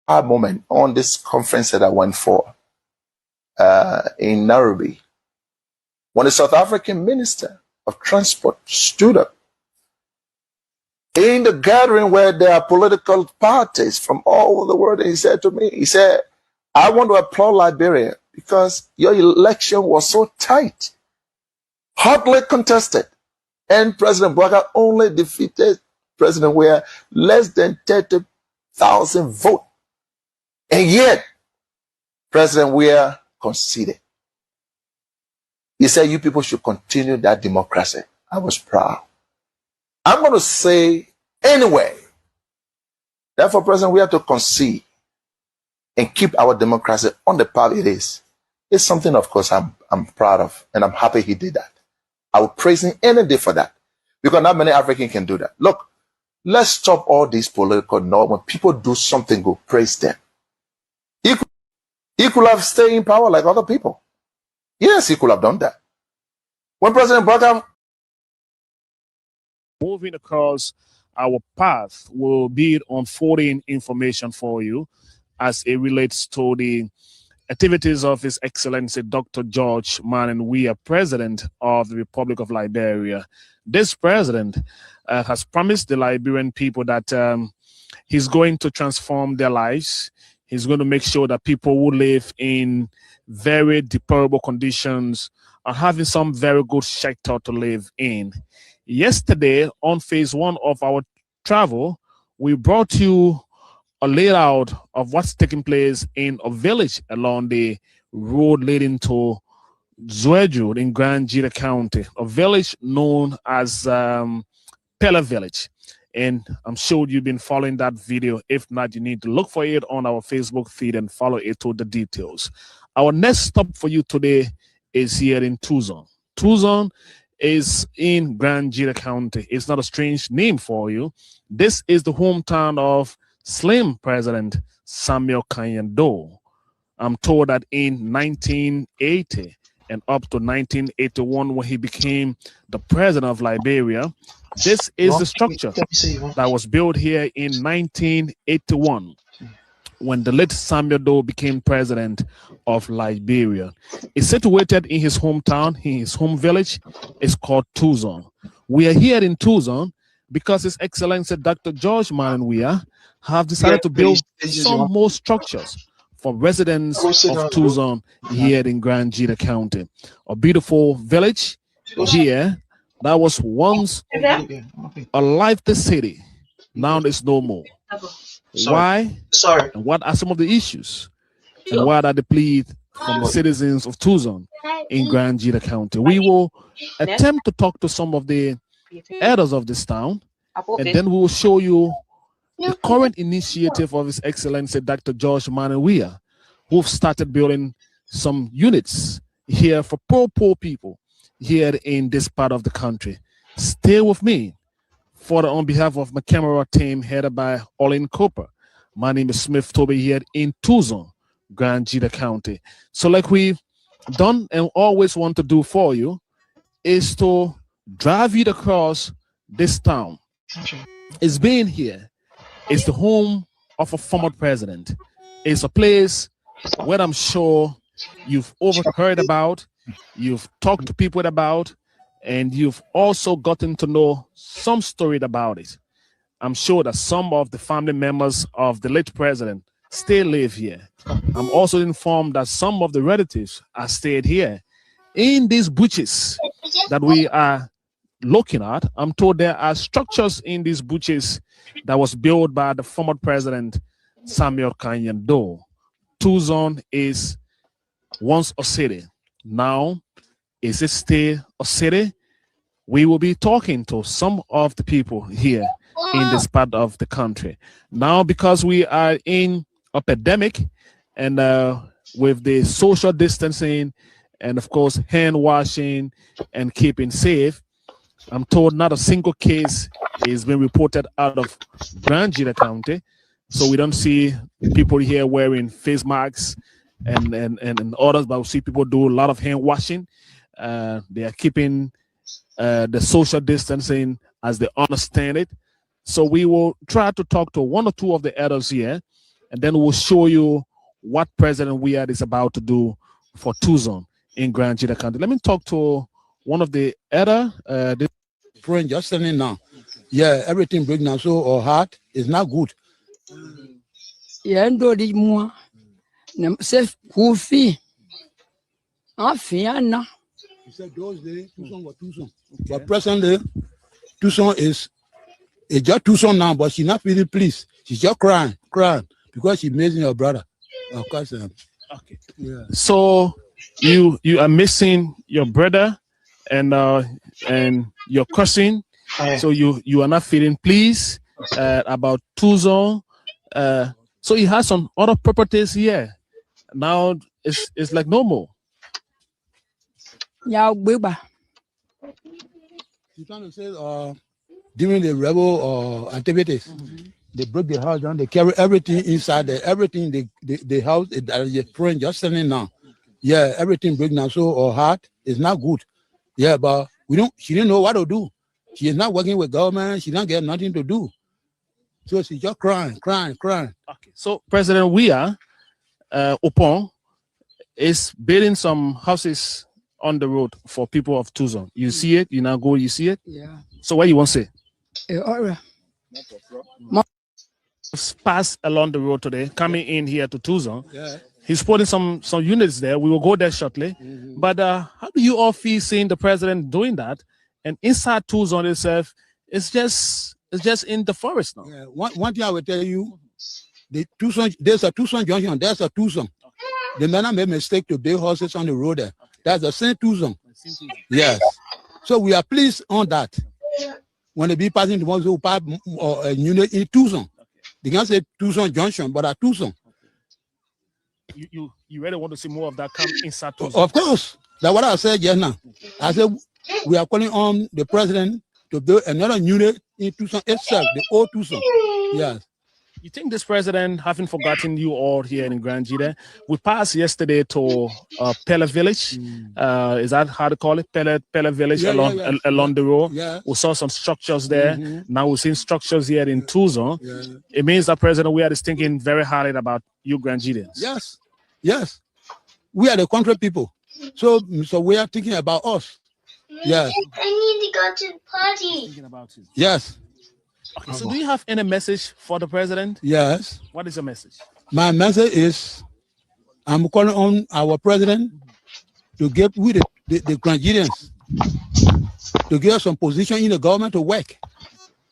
hard moment on this conference that I went for in Nairobi, when the South African Minister of Transport stood up in the gathering where there are political parties from all over the world, and he said to me, he said, I want to applaud Liberia because your election was so tight, hotly contested, and President Bouaga only defeated President Weah less than 30,000 votes. And yet, President Weah conceded. He said, you people should continue that democracy. I was proud. I'm going to say anyway, therefore, President Weah to concede and keep our democracy on the path it is something, of course, I'm proud of, and I'm happy he did that. I would praise him any day for that, because not many Africans can do that. Look, let's stop all these political norms. When people do something good, praise them. He could have stayed in power like other people. Yes, he could have done that. When President Bouaga moving across our path will be unfolding information for you as it relates to the activities of His Excellency Dr. George Manneh Weah, President of the Republic of Liberia. This president has promised the Liberian people that he's going to transform their lives. He's going to make sure that people who live in very deplorable conditions are having some very good shelter to live in. Yesterday, on phase one of our travel, we brought you a layout of what's taking place in a village along the road leading to Zwedru in Grand Jita County, a village known as Pella Village. And I'm sure you've been following that video. If not, you need to look for it on our Facebook feed and follow it to the details. Our next stop for you today is here in Tucson. Tucson is in Grand Jita County. It's not a strange name for you. This is the hometown of Slim President Samuel Kanyando. I'm told that in 1980 and up to 1981, when he became the president of Liberia, this is the structure that was built here in 1981 when the late Samuel Doe became president of Liberia. It's situated in his hometown, in his home village. It's called Tucson. We are here in Tucson because His Excellency Dr. George Manneh Weah have decided to build some more structures for residents of Tucson here in Grand Jita County. A beautiful village here that was once a lively city. Now it's no more. Why? And what are some of the issues? And what are the pleas from the citizens of Tucson in Grand Jita County? We will attempt to talk to some of the elders of this town, and then we will show you the current initiative of His Excellency Dr. George Manneh Weah, who've started building some units here for poor people here in this part of the country. Stay with me. On behalf of my camera team headed by Olin Cooper, my name is Smith Toby here in Tucson, Grand Jita County. So like we've done and always want to do for you is to drive you across this town. It's been here. It's the home of a former president. It's a place where I'm sure you've overheard about, you've talked to people about, and you've also gotten to know some story about it. I'm sure that some of the family members of the late president still live here. I'm also informed that some of the relatives are stayed here. In these butches that we are looking at, I'm told there are structures in these butches that was built by the former president Samuel Kanyando. Tucson is once a city. Now, is it still a city? We will be talking to some of the people here in this part of the country. Now, because we are in a pandemic and with the social distancing and, of course, hand washing and keeping safe, I'm told not a single case is being reported out of Grand Jita County. So we don't see people here wearing face masks and others, but we see people do a lot of hand washing. They are keeping the social distancing as they understand it. So we will try to talk to one or two of the elders here and then we'll show you what President Weir is about to do for Tuzon in Grand Jida County. Let me talk to one of the other friend just standing now. Yeah, everything break down. So our heart is not good. Yeah, ndo di mua. Se kufi. Afiana. He said those days Tuzon was Tuzon. But presently, Tuzon is just Tuzon now, but she's not feeling pleased. She's just crying because she's missing her brother. Of course. Okay. Yeah. So you are missing your brother and your cousin. So you are not feeling pleased about Tuzon. So he has some other properties here. Now it's like normal. Yeah, Biba. She's trying to say during the rebel activities, they broke the house down, they carry everything inside there, everything the house the friend just standing now. Yeah, everything break down. So her heart is not good. Yeah, but she didn't know what to do. She is not working with government, she don't get nothing to do. So she's just crying. Okay. So President Weir Opon is building some houses on the road for people of Tuzon. You see it, you now go, you see it? Yeah. So what you want to say? All right. Pass along the road today, coming in here to Tuzon. Yeah. He's putting some units there. We will go there shortly. But how do you all feel seeing the president doing that? And inside Tuzon itself, it's just in the forest now. Yeah. One thing I will tell you, there's a Tuzon junction, there's a Tuzon. The man made a mistake to build houses on the road there. That's the same Tuzon. Yes. So we are pleased on that. When they be passing the ones who pass or a unit in Tuzon. They can't say Tuzon Junction, but at Tuzon. You really want to see more of that come inside Tuzon? Of course. That's what I said just now. I said we are calling on the president to build another unit in Tuzon itself, the old Tuzon. Yes. You think this president, having forgotten you all here in Grand Jida, we passed yesterday to Pele Village. Is that how to call it? Pele Village along the road. Yeah. We saw some structures there. Now we're seeing structures here in Tuzon. Yeah. It means that President Weir is thinking very hard about you Grand Jidans. Yes. We are the country people. So we are thinking about us. Yes. I need to go to the party. Thinking about you. Yes. Okay, so do you have any message for the president? Yes. What is your message? My message is I'm calling on our president to give with the Granadians to give us some position in the government to work.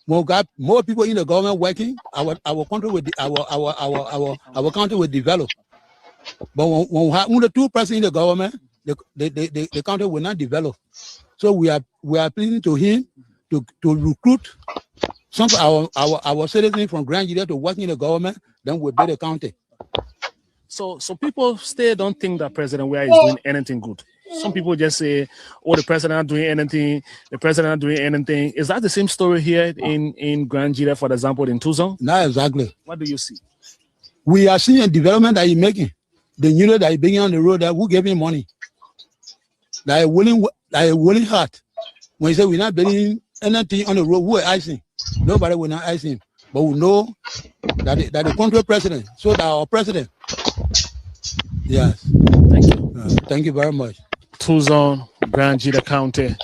More people in the government working, our country will our country will develop. But when we have only 2% in the government, the country will not develop. So we are pleading to him to recruit some of our citizens from Grand Jida to work in the government, then we'll build a county. So people still don't think that President Weir is doing anything good. Some people just say, oh, the president not doing anything, the president not doing anything. Is that the same story here in Grand Jida, for example, in Tuzon? Not exactly. What do you see? We are seeing a development that he's making. The unit that he's bringing on the road, that who gave him money. That a willing heart. When he said we're not building anything on the road, who are icing? Nobody will not ice him. But we know that the country president, so that our president. Yes. Thank you. Thank you very much. Tuzon, Grand Jida County.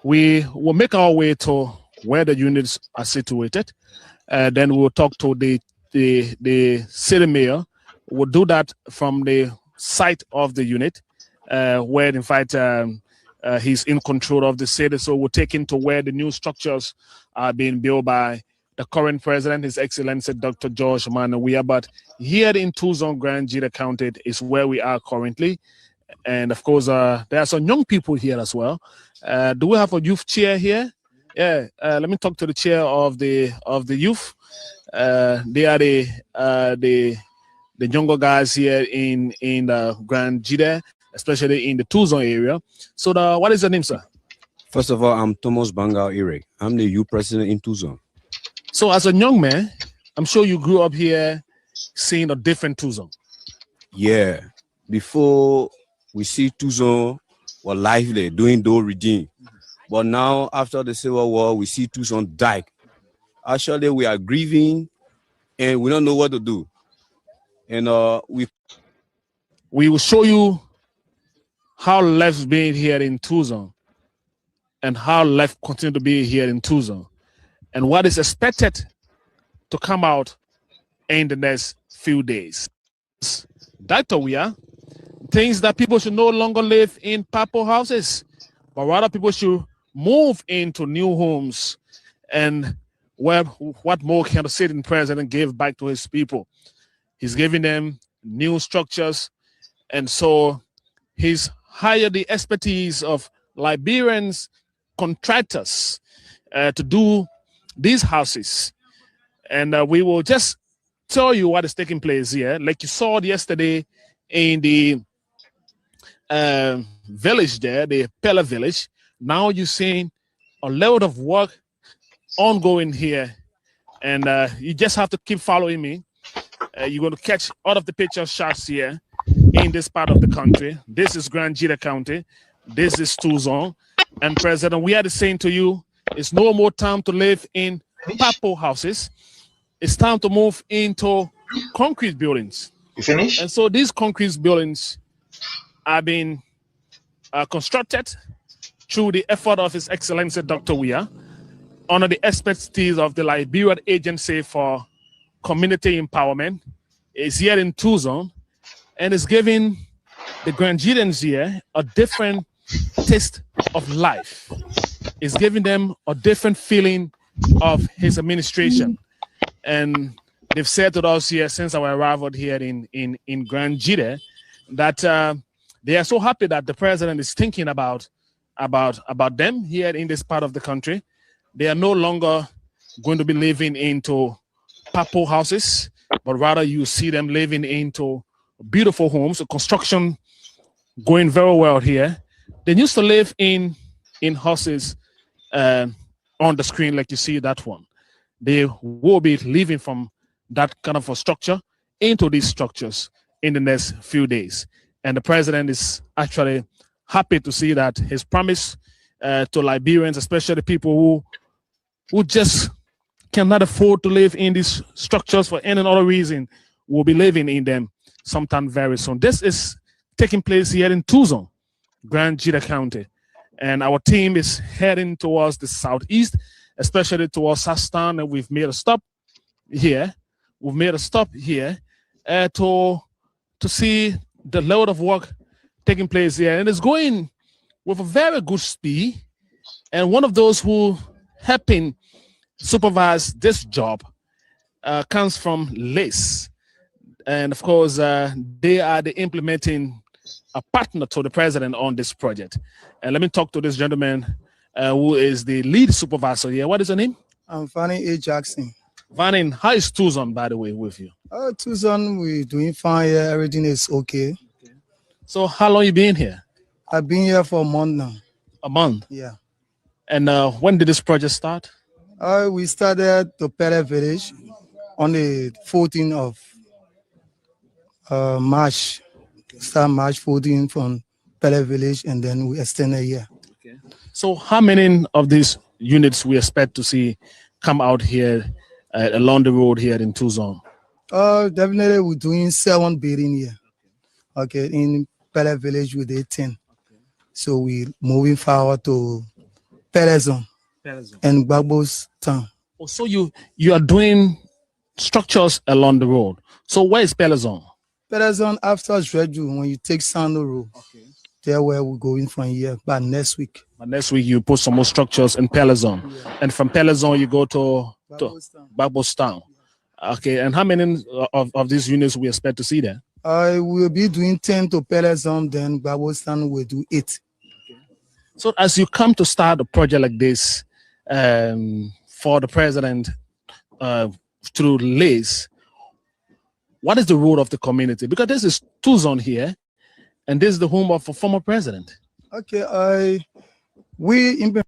We will make our way to where the units are situated. Then we'll talk to the city mayor. We'll do that from the site of the unit, where in fact he's in control of the city. So we'll take him to where the new structures are being built by the current president, His Excellency Dr. George Weir. But here in Tuzon, Grand Jida County is where we are currently. And of course, there are some young people here as well. Do we have a youth chair here? Yeah, let me talk to the chair of the youth. They are the younger guys here in Grand Jida, especially in the Tuzon area. So what is your name, sir? First of all, I'm Thomas Bangal Ire. I'm the youth president in Tuzon. So as a young man, I'm sure you grew up here seeing a different Tuzon. Yeah. Before we see Tuzon were lively, doing though redeem. But now, after the Civil War, we see Tuzon die. Actually, we are grieving and we don't know what to do. And we will show you how life's being here in Tucson and how life continue to be here in Tucson and what is expected to come out in the next few days. Dr. Weah, things that people should no longer live in papo houses, but rather people should move into new homes. And what more can the sitting president give back to his people? He's giving them new structures, and so he's hired the expertise of Liberians contractors to do these houses. And we will just tell you what is taking place here. Like you saw yesterday in the village there, the Pella village. Now you're seeing a lot of work ongoing here. And you just have to keep following me. You're going to catch all of the picture shots here in this part of the country. This is Grand Jita County. This is Tucson. And President, we are saying to you, it's no more time to live in papo houses. It's time to move into concrete buildings. You finished? And so these concrete buildings are being constructed through the effort of His Excellency Dr. Weah under the expertise of the Liberian Agency for Community Empowerment. Is here in Tucson and is giving the Grangians here a different taste of life. It's giving them a different feeling of his administration. And they've said to us here since our arrival here in Grand Jita that they are so happy that the president is thinking about them here in this part of the country. They are no longer going to be living into papo houses, but rather you see them living into beautiful homes. The construction going very well here. They used to live in houses on the screen like you see that one. They will be living from that kind of a structure into these structures in the next few days. And the president is actually happy to see that his promise to Liberians, especially people who just cannot afford to live in these structures for any other reason, will be living in them sometime very soon. This is taking place here in Tucson, Grand Jita County. And our team is heading towards the southeast, especially towards Sastan, and we've made a stop here. We've made a stop here to see the load of work taking place here. And it's going with a very good speed. And one of those who helping supervise this job comes from LACE. And of course, they are the implementing a partner to the president on this project. And let me talk to this gentleman who is the lead supervisor here. What is your name? I'm Fanny A. Jackson. Fanny, how is Tucson, by the way, with you? Tucson, we're doing fine here. Everything is okay. So how long you been here? I've been here for a month now. A month? Yeah. And when did this project start? We started the Pele Village on the 14th of March. Start March 14 from Pele Village, and then we extended here. Okay. So how many of these units we expect to see come out here along the road here in Tucson? Definitely we're doing 7 building here. Okay, in Pele Village we did 10. Okay. So we're moving forward to Pelezon and Babos Town. Oh, so you are doing structures along the road. So where is Pelezon? Pelezon after Dredu, when you take Sando Road. Okay. There where we're going from here, but next week. But next week you put some more structures in Pelezon. Yeah. And from Pelezon you go to Babos Town. Yeah. Okay, and how many of these units we expect to see there? I will be doing 10 to Pelezon, then Babos Town will do 8. Okay. So as you come to start a project like this for the president through LACE, what is the role of the community? Because this is Tucson here, and this is the home of a former president. Okay, we implement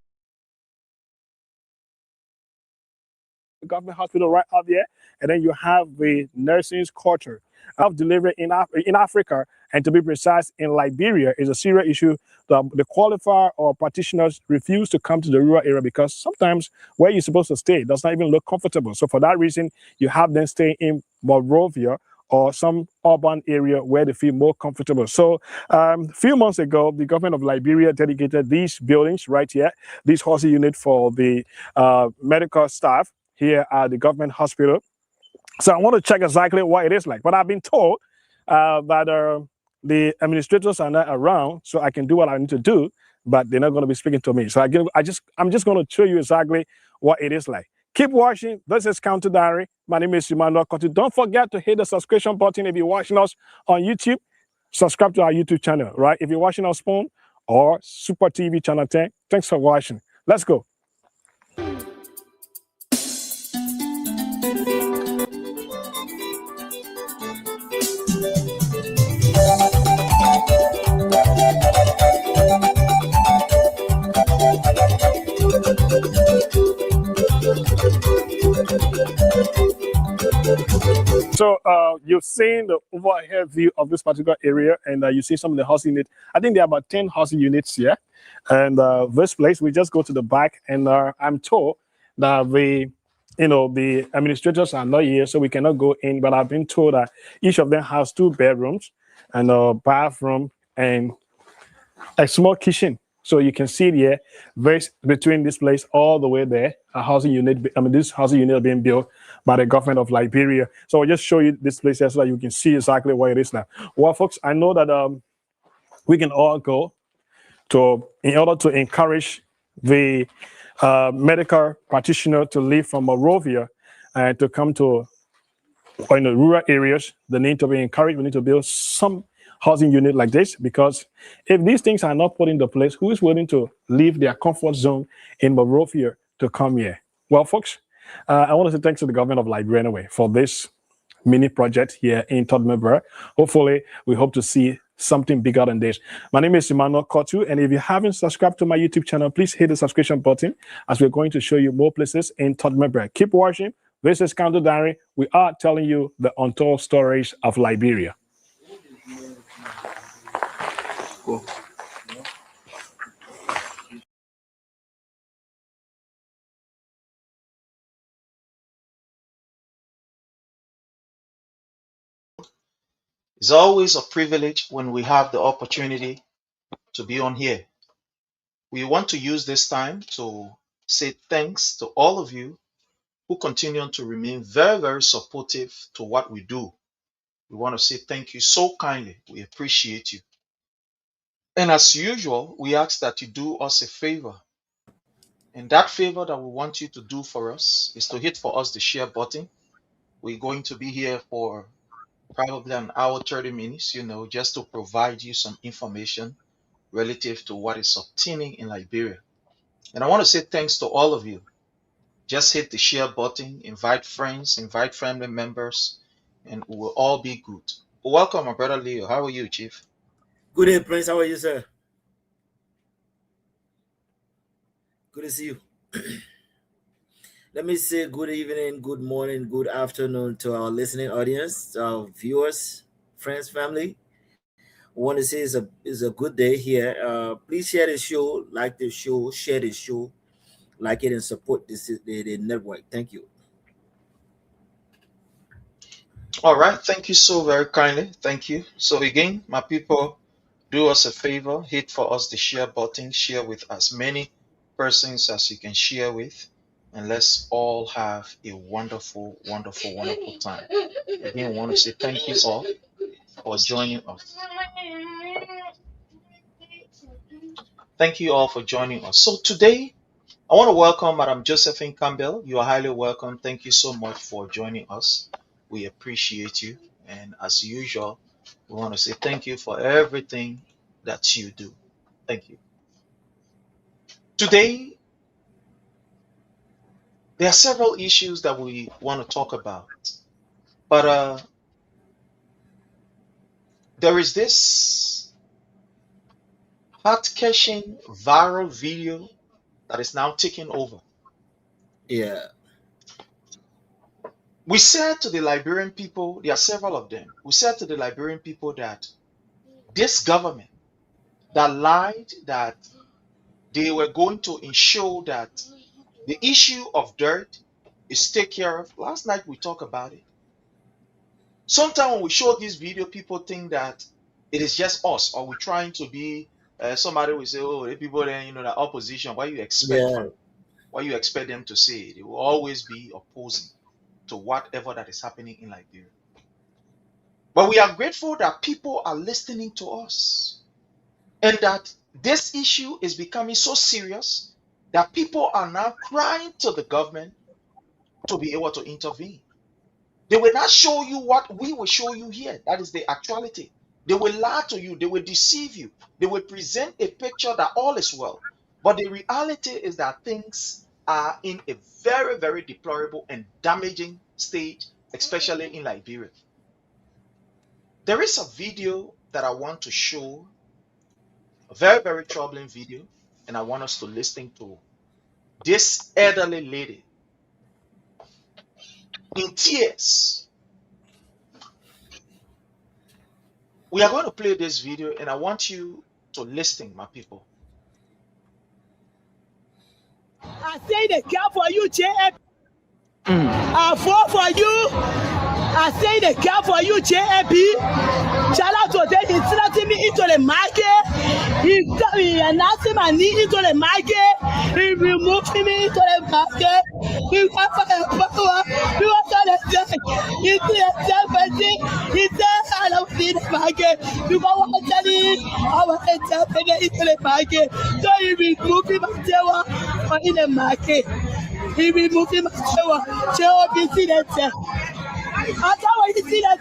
the government hospital right out there, and then you have the nursing quarter of delivery in Africa, and to be precise, in Liberia, is a serious issue. The qualifier or practitioners refuse to come to the rural area because sometimes where you're supposed to stay does not even look comfortable. So for that reason, you have them stay in Monrovia or some urban area where they feel more comfortable. So a few months ago, the government of Liberia dedicated these buildings right here, this housing unit for the medical staff here at the government hospital. So I want to check exactly what it is like. But I've been told that the administrators are not around, so I can do what I need to do, but they're not going to be speaking to me. So I'm just going to show you exactly what it is like. Keep watching. This is Counter Diary. My name is Emmanuel Kotu. Don't forget to hit the subscription button if you're watching us on YouTube. Subscribe to our YouTube channel, right? If you're watching on Spoon or Super TV Channel 10, thanks for watching. Let's go. So you've seen the overhead view of this particular area, and you see some of the housing units. I think there are about 10 housing units here. And this place, we just go to the back, and I'm told that the administrators are not here, so we cannot go in. But I've been told that each of them has 2 bedrooms and a bathroom and a small kitchen. So you can see it here, between this place all the way there, a housing unit. This housing unit being built by the government of Liberia. So I'll just show you this place here so that you can see exactly what it is now. Well, folks, I know that we can all go in order to encourage the medical practitioner to leave from Monrovia and to come to in the rural areas. They need to be encouraged. We need to build some housing unit like this, because if these things are not put into place, who is willing to leave their comfort zone in Monrovia to come here? Well, folks, I want to say thanks to the government of Liberia anyway for this mini project here in Todmebere. Hopefully, we hope to see something bigger than this. My name is Emmanuel Kotu, and if you haven't subscribed to my YouTube channel, please hit the subscription button, as we're going to show you more places in Todmebere. Keep watching. This is Counter Diary. We are telling you the untold stories of Liberia. Cool. It's always a privilege when we have the opportunity to be on here. We want to use this time to say thanks to all of you who continue to remain very, very supportive to what we do. We want to say thank you so kindly. We appreciate you. And as usual, we ask that you do us a favor. And that favor that we want you to do for us is to hit for us the share button. We're going to be here for probably an hour, 30 minutes, just to provide you some information relative to what is obtaining in Liberia. And I want to say thanks to all of you. Just hit the share button, invite friends, invite family members, and we will all be good. Welcome, my brother Leo. How are you, Chief? Good day, Prince. How are you, sir? Good to see you. Let me say good evening, good morning, good afternoon to our listening audience, to our viewers, friends, family. I want to say it's a good day here. Please share the show, like the show, share the show, like it, and support the network. Thank you. All right. Thank you so very kindly. Thank you. So again, my people, do us a favor, hit for us the share button, share with as many persons as you can share with, and let's all have a wonderful, wonderful, wonderful time. Again, I want to say thank you all for joining us. Thank you all for joining us. So today, I want to welcome Madam Josephine Campbell. You are highly welcome. Thank you so much for joining us. We appreciate you. And as usual, we want to say thank you for everything that you do. Thank you. Today, there are several issues that we want to talk about. But there is this heart-catching viral video that is now taking over. Yeah. We said to the Liberian people, there are several of them, we said to the Liberian people that this government that lied that they were going to ensure that the issue of dirt is taken care of. Last night we talked about it. Sometimes when we show this video, people think that it is just us, or we're trying to be. Somebody will say, "Oh, the people then, the opposition. What you expect Yeah. from? What you expect them to say? They will always be opposing to whatever that is happening in Liberia." But we are grateful that people are listening to us, and that this issue is becoming so serious that people are now crying to the government to be able to intervene. They will not show you what we will show you here. That is the actuality. They will lie to you. They will deceive you. They will present a picture that all is well. But the reality is that things are in a very, very deplorable and damaging stage, especially in Liberia. There is a video that I want to show, a very, very troubling video, and I want us to listen to this elderly lady in tears. We are going to play this video, and I want you to listen, my people. I say they care for you, JF. I fall for you. I say they care for you, JFP. Shout out to them. He's letting me into the market. He announcing my knee into the market. He removing me into the market. He went for the power. He went for the death. He said, he said, I don't see the market. You go want to tell me, I want to tell me into the market. So he removing my tower in the market. He removed him. You see that. I can't see that.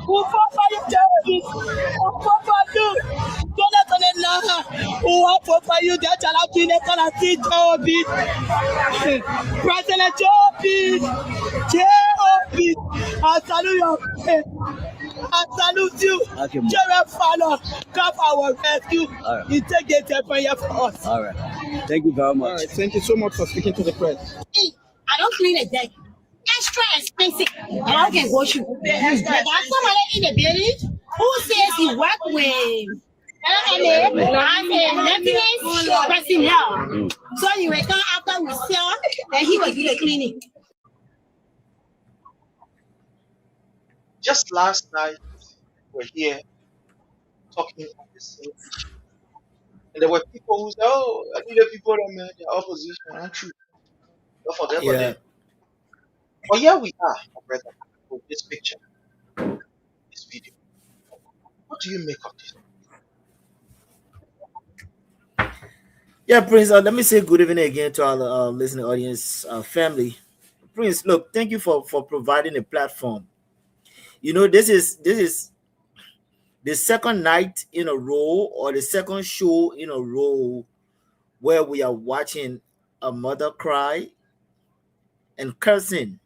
Who fought for you, Jeremy? Who fought for you? Who fought for you? That's a lot of see Joby. President Joby. Joby. I salute you. I salute you. Jeremy Fallon, come our rescue. Right. You take the prayer for us. All right. Thank you very much. All right. Thank you so much for speaking to the press. I don't clean a deck. Extra expensive. And I can go shoot. Like I somebody in the building who says he work with I'm a maintenance personnel. So he will come after we sell and he will do the cleaning. Just last night, we were here talking on the same issue. And there were people who said, "Oh, I think the people that the opposition aren't true." Don't forget about them. But here we are, my brother, with this picture, this video. What do you make of this? Yeah, Prince, let me say good evening again to our listening audience, family. Prince, look, thank you for providing a platform. You know, this is the second night in a row, or the second show in a row, where we are watching a mother cry and cursing.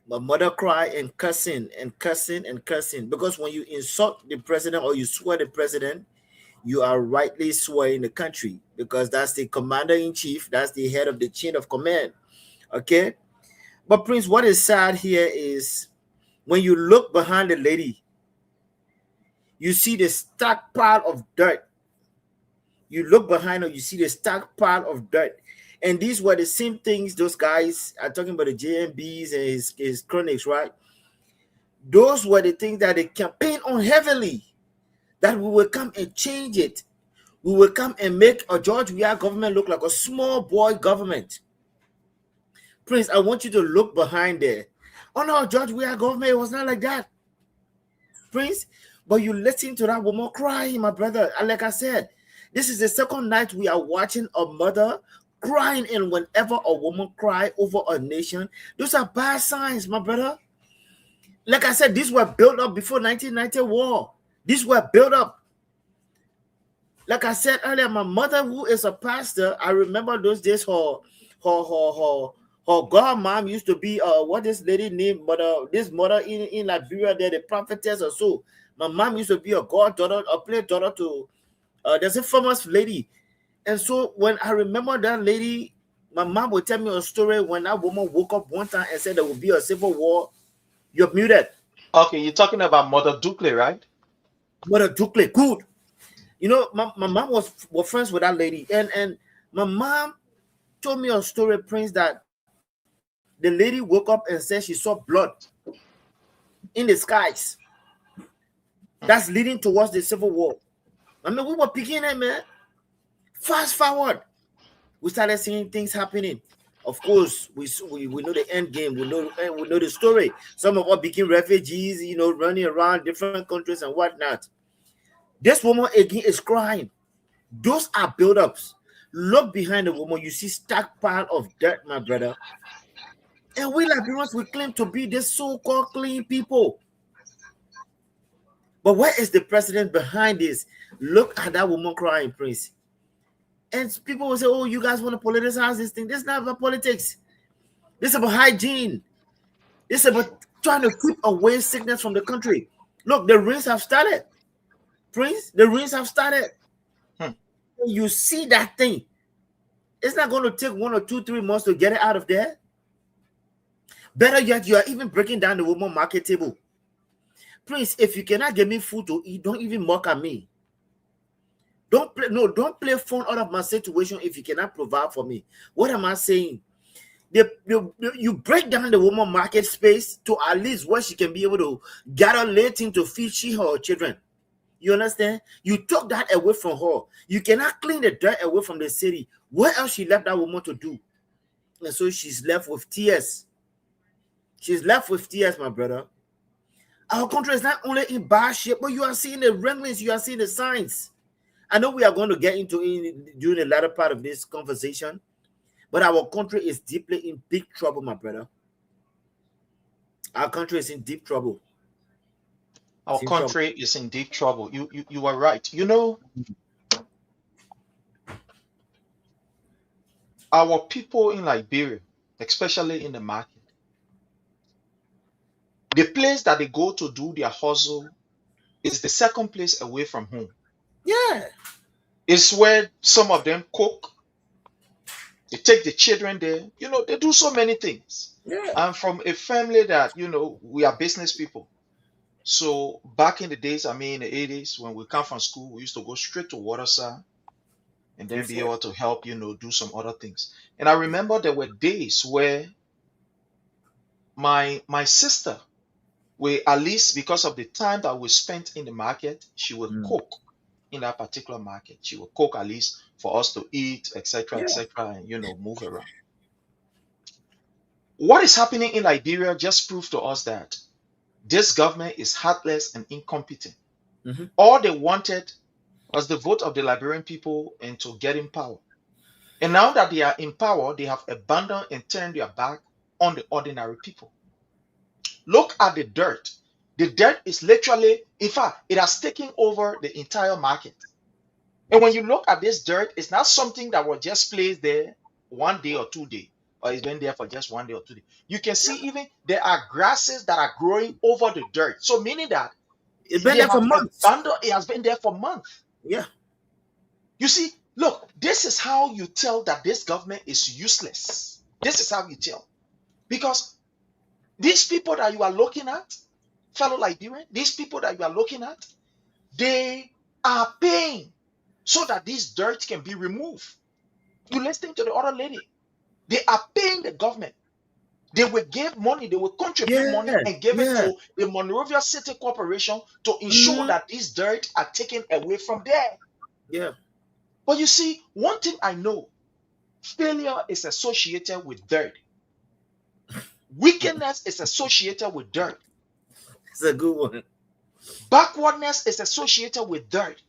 A mother cry and cursing and cursing and cursing. Because when you insult the president or you swear the president, you are rightly swearing the country, because that's the commander-in-chief, that's the head of the chain of command. Okay? But Prince, what is sad here is when you look behind the lady, you see the stacked pile of dirt. You look behind her, you see the stacked pile of dirt. And these were the same things those guys are talking about, the JMBs and his chronics, right? Those were the things that they campaigned on heavily, that we will come and change it. We will come and make a George Weah government look like a small boy government. Prince, I want you to look behind there. Oh no, George Weah government, it was not like that. Prince, but you listen to that woman crying, my brother. And like I said, this is the second night we are watching a mother crying, and whenever a woman cries over a nation, those are bad signs, my brother. Like I said, these were built up before 1990 war. These were built up. Like I said earlier, my mother, who is a pastor, I remember those days her godmom used to be what this lady named this mother in Liberia, there, the prophetess or so. My mom used to be a goddaughter, a play daughter to there's a famous lady. And so when I remember that lady, my mom would tell me a story when that woman woke up one time and said there would be a civil war. You're muted. Okay, you're talking about Mother Dukley, right? Mother Dukley, good. You know, my mom was friends with that lady. And my mom told me a story, Prince, that the lady woke up and said she saw blood in the skies that's leading towards the civil war. I mean, we were beginning, man. Fast forward, we started seeing things happening. Of course, we know the end game. We know the story. Some of us became refugees, running around different countries and whatnot. This woman again is crying. Those are build-ups. Look behind the woman, you see stockpile of dirt, my brother. And we Liberians, we claim to be this so-called clean people. But where is the president behind this? Look at that woman crying, Prince. And people will say, oh, you guys want to politicize this thing. This is not about politics. This is about hygiene. This is about trying to keep away sickness from the country. Look, the rains have started. Prince, the rains have started. You see that thing. It's not going to take 1 or 2, 3 months to get it out of there. Better yet, you are even breaking down the woman market table. Prince, if you cannot give me food to eat, don't even mock at me. Don't play fun out of my situation if you cannot provide for me. What am I saying? You break down the woman market space to at least where she can be able to gather latin to feed her children. You understand? You took that away from her. You cannot clean the dirt away from the city. What else she left that woman to do? And so she's left with tears. She's left with tears, my brother. Our country is not only in bad shape, but you are seeing the ramblings, you are seeing the signs. I know we are going to get into it during the latter part of this conversation, but our country is deeply in big trouble, my brother. Our country is in deep trouble. Our country is in deep trouble. You are right. You know, our people in Liberia, especially in the market, the place that they go to do their hustle is the second place away from home. Yeah. It's where some of them cook. They take the children there. You know, they do so many things. Yeah. I'm from a family that, we are business people. So back in the days, in the 80s, when we come from school, we used to go straight to Waterside and then be able to help, do some other things. And I remember there were days where my sister, at least because of the time that we spent in the market, she would cook in that particular market. She would cook at least for us to eat, etc., and, move around. What is happening in Liberia just proved to us that this government is heartless and incompetent. All they wanted was the vote of the Liberian people and to get in power. And now that they are in power, they have abandoned and turned their back on the ordinary people. Look at the dirt. The dirt is literally, in fact, it has taken over the entire market. And when you look at this dirt, it's not something that was just placed there 1 day or 2 days, or it's been there for just 1 day or 2 days. You can see even there are grasses that are growing over the dirt. So meaning that it's been there for months. It has been there for months. Yeah. You see, look, this is how you tell that this government is useless. This is how you tell. Because these people that you are looking at, fellow Liberian, these people that you are looking at, they are paying so that this dirt can be removed. You listen to the other lady. They are paying the government. They will give money, they will contribute money and give it to the Monrovia City Corporation to ensure that these dirt are taken away from there. Yeah. But you see, one thing I know, failure is associated with dirt. Wickedness is associated with dirt. It's a good one. Backwardness is associated with dirt.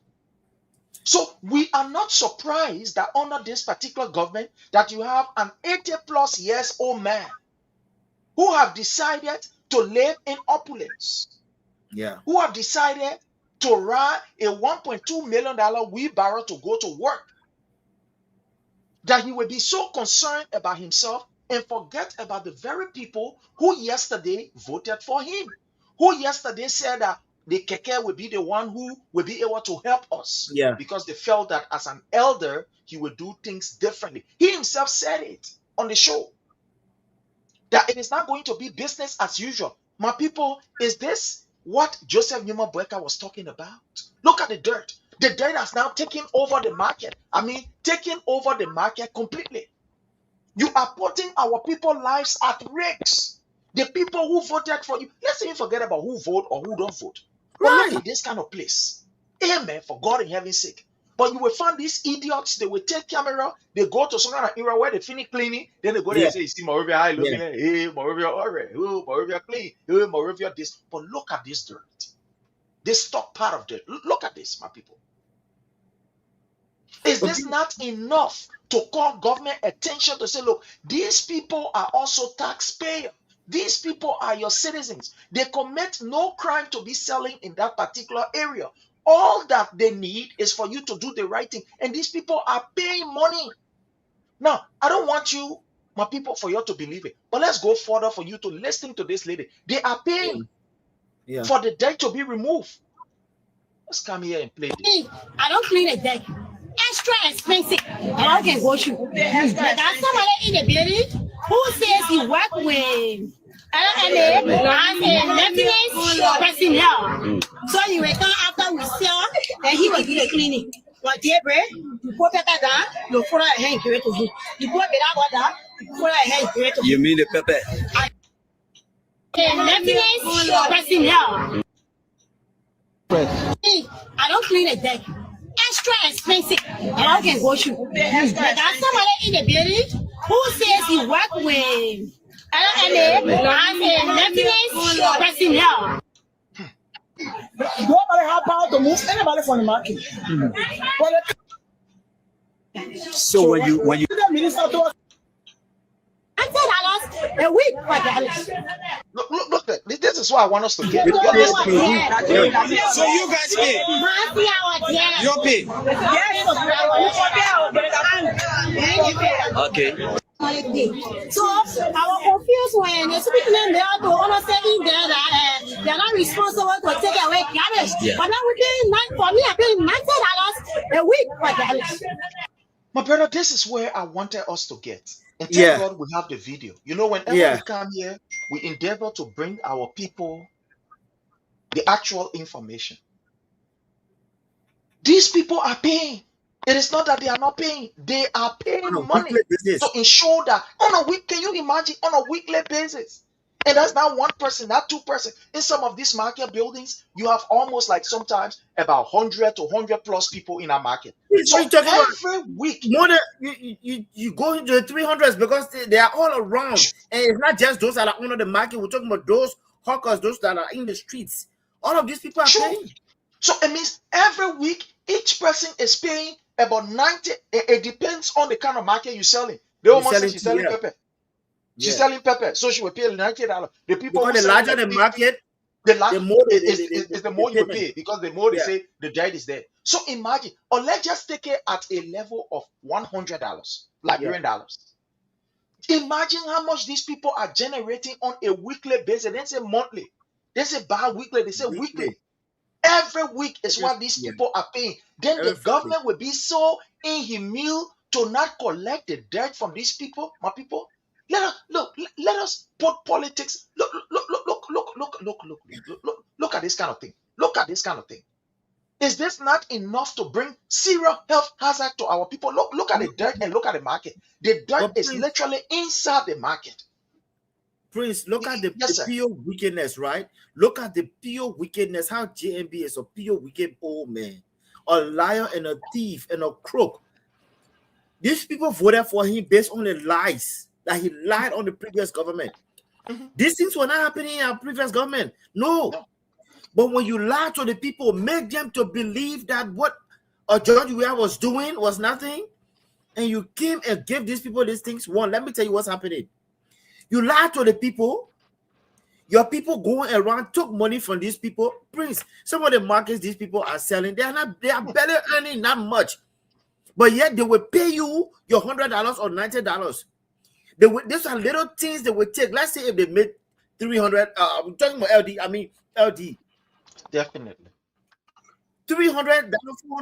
So we are not surprised that under this particular government that you have an 80+ years old man who have decided to live in opulence. Yeah. Who have decided to ride a $1.2 million wheelbarrow to go to work. That he will be so concerned about himself and forget about the very people who yesterday voted for him. Who yesterday said that the keke will be the one who will be able to help us. Yeah. Because they felt that as an elder, he would do things differently. He himself said it on the show. That it is not going to be business as usual. My people, is this what Joseph Numa Boyka was talking about? Look at the dirt. The dirt has now taken over the market. Taken over the market completely. You are putting our people's lives at risk. The people who voted for you. Let's even forget about who vote or who don't vote. But look at this kind of place. Amen, for God in heaven's sake. But you will find these idiots, they will take camera, they go to some kind of area where they finish cleaning, then they go there and say, you see, Moravia, hi, look here, hey, Moravia, all right, oh, Moravia clean, hey, Moravia this. But look at this dirt. This stock part of dirt. Look at this, my people. Is this not enough to call government attention to say, look, these people are also taxpayers. These people are your citizens. They commit no crime to be selling in that particular area. All that they need is for you to do the right thing. And these people are paying money. Now, I don't want you, my people, for you to believe it. But let's go further for you to listen to this lady. They are paying for the deck to be removed. Let's come here and play this. I don't clean a deck. Extra expensive. I can go shoot. There's somebody in the building who says he work with maintenance personnel. So he will come after we sell and he will do the cleaning. But dear bread, you put that down, you put a hand to you. You put it out down, you put a hand to you. You mean the pepper? Maintenance personnel. I don't clean a deck. Extra expensive. I can go shoot. There's somebody in the building who says he work with maintenance personnel. Nobody have power to move anybody from the market. So when you the minister to us, $90 a week for Dallas. Look, this is what I want us to get. So you guys pay. You pay. Okay. So I was confused when the speaking there to understand there that they're not responsible to take away garbage. But now I pay $90 a week for Dallas. My brother, this is where I wanted us to get. And thank God we have the video. You know, whenever we come here, we endeavor to bring our people the actual information. These people are paying. It is not that they are not paying. They are paying money to ensure that on a week, can you imagine, on a weekly basis? And that's not one person, not two person. In some of these market buildings, you have almost like sometimes about 100 to 100 plus people in a market. So every week, more than you go into the 300s because they are all around, and it's not just those that are under the market. We're talking about those hawkers, those that are in the streets. All of these people are paying. So it means every week each person is paying about 90. It depends on the kind of market you're selling. The woman says she's selling pepper. She's selling pepper, so she will pay $90. The people because the larger the market, the more the more you pay, because the more they say the debt is there. So imagine, or let's just take it at a level of $100, Liberian dollars. Imagine how much these people are generating on a weekly basis. They say monthly, they say bi-weekly, they say weekly. Every week is what these people are paying. Then the government will be so inhumane to not collect the debt from these people, my people. Let us put politics. Look at this kind of thing. Look at this kind of thing. Is this not enough to bring serious health hazard to our people? Look at the dirt and look at the market. The dirt is literally inside the market. Prince, look at the pure wickedness, right? Look at the pure wickedness. How JMB is a pure wicked old man, a liar and a thief and a crook. These people voted for him based on the lies. That he lied on the previous government. These things were not happening in our previous government. No. But when you lie to the people, make them to believe that what George Weah was doing was nothing, and you came and gave these people these things. One, let me tell you what's happening. You lied to the people. Your people going around took money from these people. Prince, some of the markets these people are selling, they are barely earning that much. But yet they will pay you your $100 or $90. These are little things they will take. Let's say if they made 300, I'm talking about LD. Definitely. $300,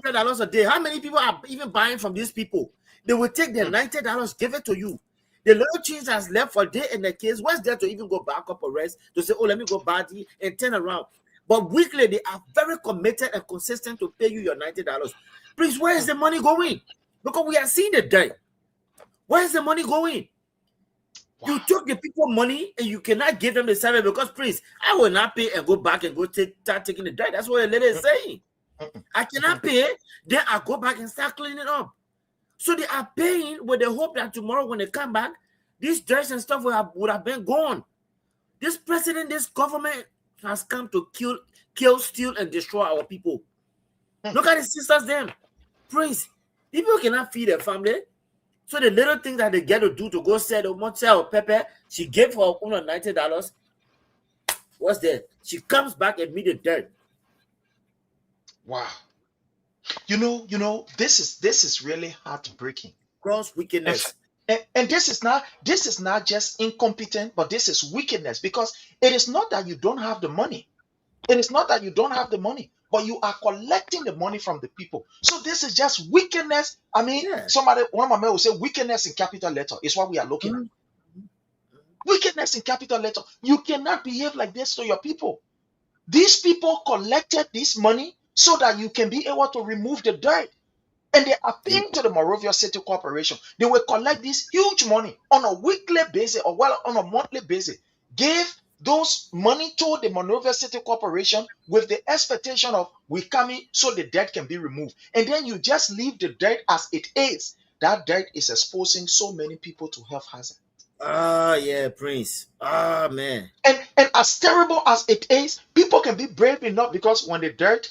$400 a day. How many people are even buying from these people? They will take their $90, give it to you. The little change that's left for day in the case, what's there to even go back up or rest to say, oh, let me go buy the and turn around. But weekly, they are very committed and consistent to pay you your $90. Please, where is the money going? Because we are seeing the day. Where is the money going? Wow. You took the people money and you cannot give them the salary because, please, I will not pay and go back and go start taking the dirt. That's what the lady is saying. I cannot pay, then I go back and start cleaning up. So they are paying with the hope that tomorrow when they come back, these dirt and stuff would have been gone. This president, this government has come to kill, steal, and destroy our people. Look at the sisters, them. Prince, people cannot feed their family. So the little thing that they get to do to go sell pepper, she gave her $90. What's that? She comes back and meet the dirt. Wow. You know, this is really heartbreaking. Gross wickedness. And this is not just incompetent, but this is wickedness, because it is not that you don't have the money. It is not that you don't have the money, but you are collecting the money from the people. So this is just wickedness. I mean, one of my men will say wickedness in capital letter is what we are looking at. Wickedness in capital letter. You cannot behave like this to your people. These people collected this money so that you can be able to remove the dirt. And they are paying to the Monrovia City Corporation. They will collect this huge money on a weekly basis or on a monthly basis. Give those money to the Monrovia City Corporation with the expectation of we coming so the dirt can be removed. And then you just leave the dirt as it is. That dirt is exposing so many people to health hazard. Yeah, Prince. Man. And as terrible as it is, people can be brave enough, because when the dirt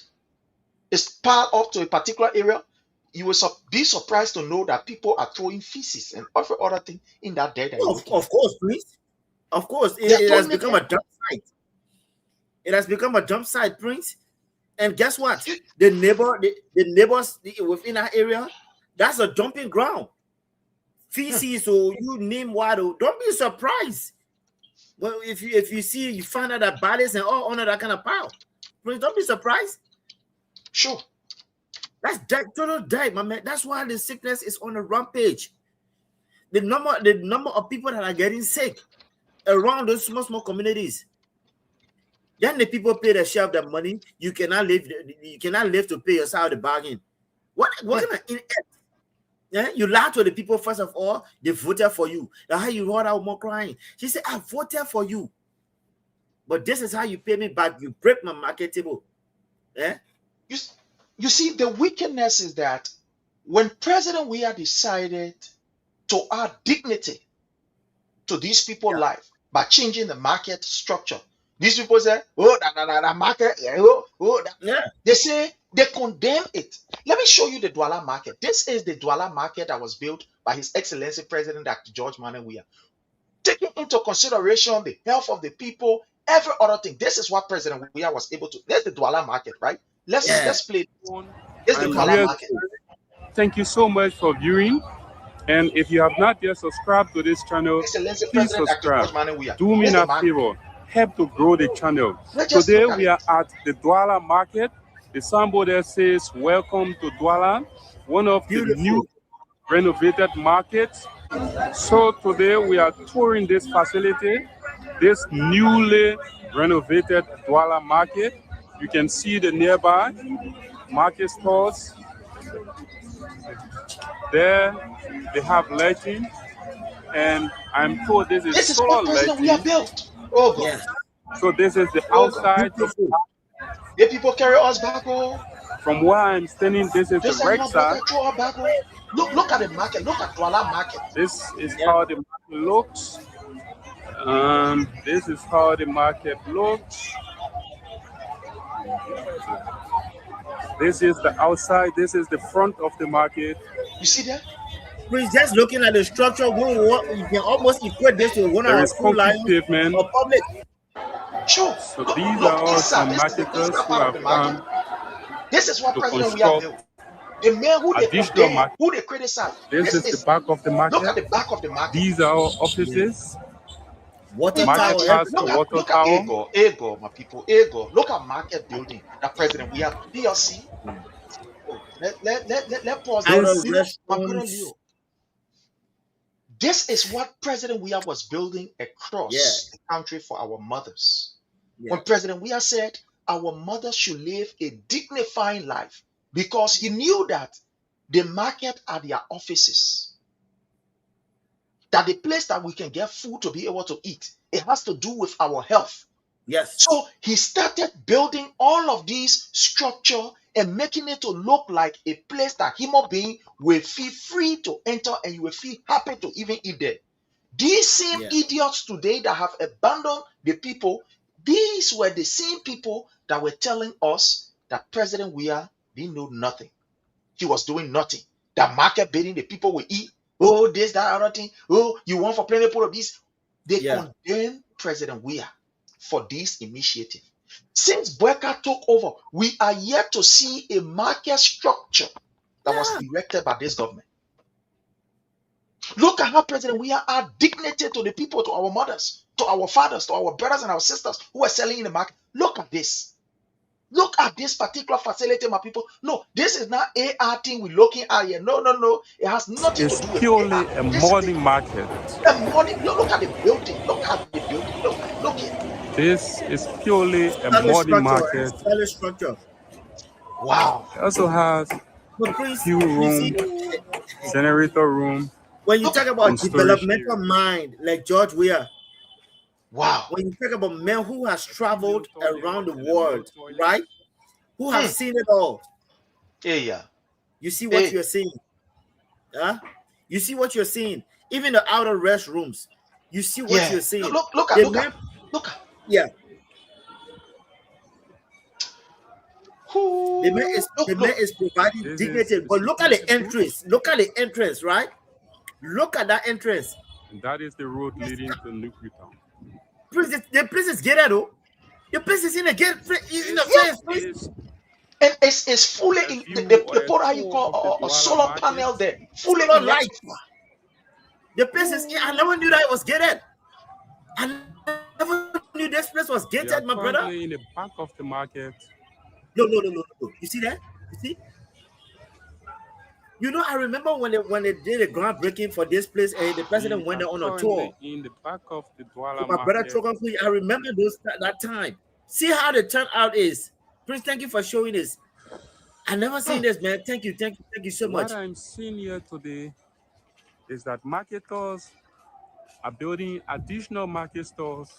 is piled up to a particular area, you will be surprised to know that people are throwing feces and every other thing in that dirt. Of course, Prince. Of course, it has become a dump site. It has become a dump site, Prince. And guess what? The neighbors within that area, that's a dumping ground. Feces, or you name what, don't be surprised. Well, if you find out that bodies and all under that kind of pile, Prince, don't be surprised. Sure. That's total dirt, my man. That's why the sickness is on a rampage. The number of people that are getting sick around those small communities. Then the people pay their share of their money. You cannot live to pay yourself the bargain. What kind of yeah? You lie to the people first of all. They voted for you. That's how you heard out more crying. She said, "I voted for you, but this is how you pay me back. You break my market table." Yeah. You see, the wickedness is that when President Weah decided to add dignity to these people's life by changing the market structure, these people say, "Oh, that market, They say they condemn it. Let me show you the Douala market. This is the Douala market that was built by His Excellency President Dr. George Manneh Weah, taking into consideration the health of the people, every other thing. This is what President Weah was able to. There's the Douala market, right? Let's play. Here's the Douala market. Thank you so much for viewing. And if you have not yet subscribed to this channel, please subscribe. Do me a favor. Help to grow the channel. Today we are at the Douala market. The signboard there says, "Welcome to Douala," one of the new renovated markets. So today we are touring this facility, this newly renovated Douala market. You can see the nearby market stores. There they have lighting, and I'm told this is solar lighting. We are built. Oh God. Yeah. So this is the outside. The people carry us back. From where I'm standing, this is the right side. Look at the market. Look at Douala market. This is how the market looks. This is how the market looks. This is the outside. This is the front of the market. You see that? We're just looking at the structure. You can almost equate this to one of our school lines or public. Sure. So these are all some marketers who have come. This is what President Weah built. The men who they criticize. This is the back of the market. Look at the back of the market. These are all offices. Water market tower. Look at Ego, my people. Ego. Look at market building that President Weah PLC. Let pause. This is what President Weah was building across the country for our mothers. When President Weah said our mothers should live a dignified life, because he knew that the market are their offices. that the place that we can get food to be able to eat, it has to do with our health. Yes. So he started building all of these structure and making it to look like a place that human being will feel free to enter and you will feel happy to even eat there. These same idiots today that have abandoned the people, these were the same people that were telling us that President Weah didn't know nothing. He was doing nothing. That market bidding, the people will eat. Oh, this, that, other thing. Oh, you want for plenty of this. They condemn President Weah for this initiative. Since Boyka took over, we are yet to see a market structure that was erected by this government. Look at how President Weah are dignity to the people, to our mothers, to our fathers, to our brothers and our sisters who are selling in the market. Look at this. Look at this particular facility, my people. No, this is not AR thing we're looking at here. No, no, no. It has nothing to do with purely AR. a modern market. A modern. Look at the building. Look at the building. Look here. This is purely a modern market. Structure. Wow. It also has few room, generator room. When you talk about developmental mind, like George Weah, wow. When you talk about men who has traveled around the world, right? Who have seen it all. Yeah. You see what you're seeing. Huh? You see what you're seeing. Even the outer restrooms. You see what you're seeing. Look at. Yeah. The man is providing dignity. But look at the entrance. Look at the entrance, right? Look at that entrance. And that is the road leading to Nuclear Town. The place is gated, though. The place is in the gate. In the place. And it's fully in the put how you call a solar panel there. Fully light. The place is. I never knew that it was gated. I never knew this place was gated, my brother. In the back of the market. No. You see that? You see? You know, I remember when they did a groundbreaking for this place, and the president went on a tour. In the back of the Douala my brother I remember that time. See how the turnout is. Prince, thank you for showing this. I never seen this, man. Thank you so much. What I'm seeing here today is that marketers are building additional market stores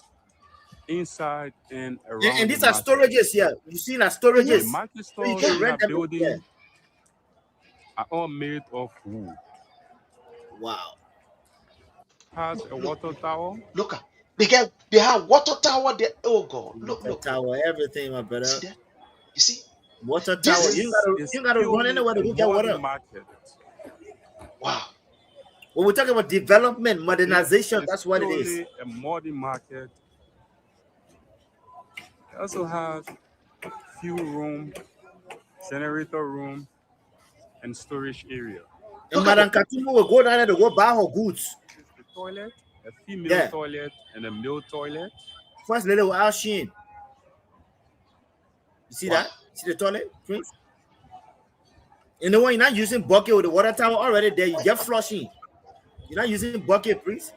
inside and around. And these are storages here. You see that storages. The market stores they are building are all made of wood. Wow. Has a water tower. Look at they have water tower there. Oh God. Look. Tower, everything, my brother. See that? You see? Water tower. You gotta run anywhere to go get water. Market. Wow. When we talk about development, modernization, that's what it is. A modern market. It also has few room, generator room, and storage area. And Madam Katimu will go down there to go buy her goods. The toilet, a female toilet, and a male toilet. First lady will out Sheen. You see that? See the toilet, Prince? And the one you're not using bucket with the water tower already there, you get flushing. You're not using bucket, Prince.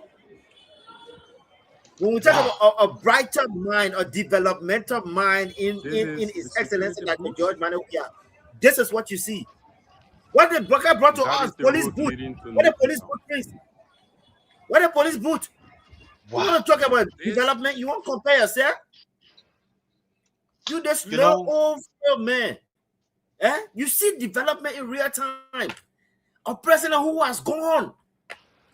When we talk about a brighter mind, a developmental mind in His Excellency, like the George Manuel, this is what you see. What the broker brought to us, police boot. What the police boot, Prince? What the police boot? Wow. You want to talk about development? You want to compare yourself? You this old man. You see development in real time. A president who has gone,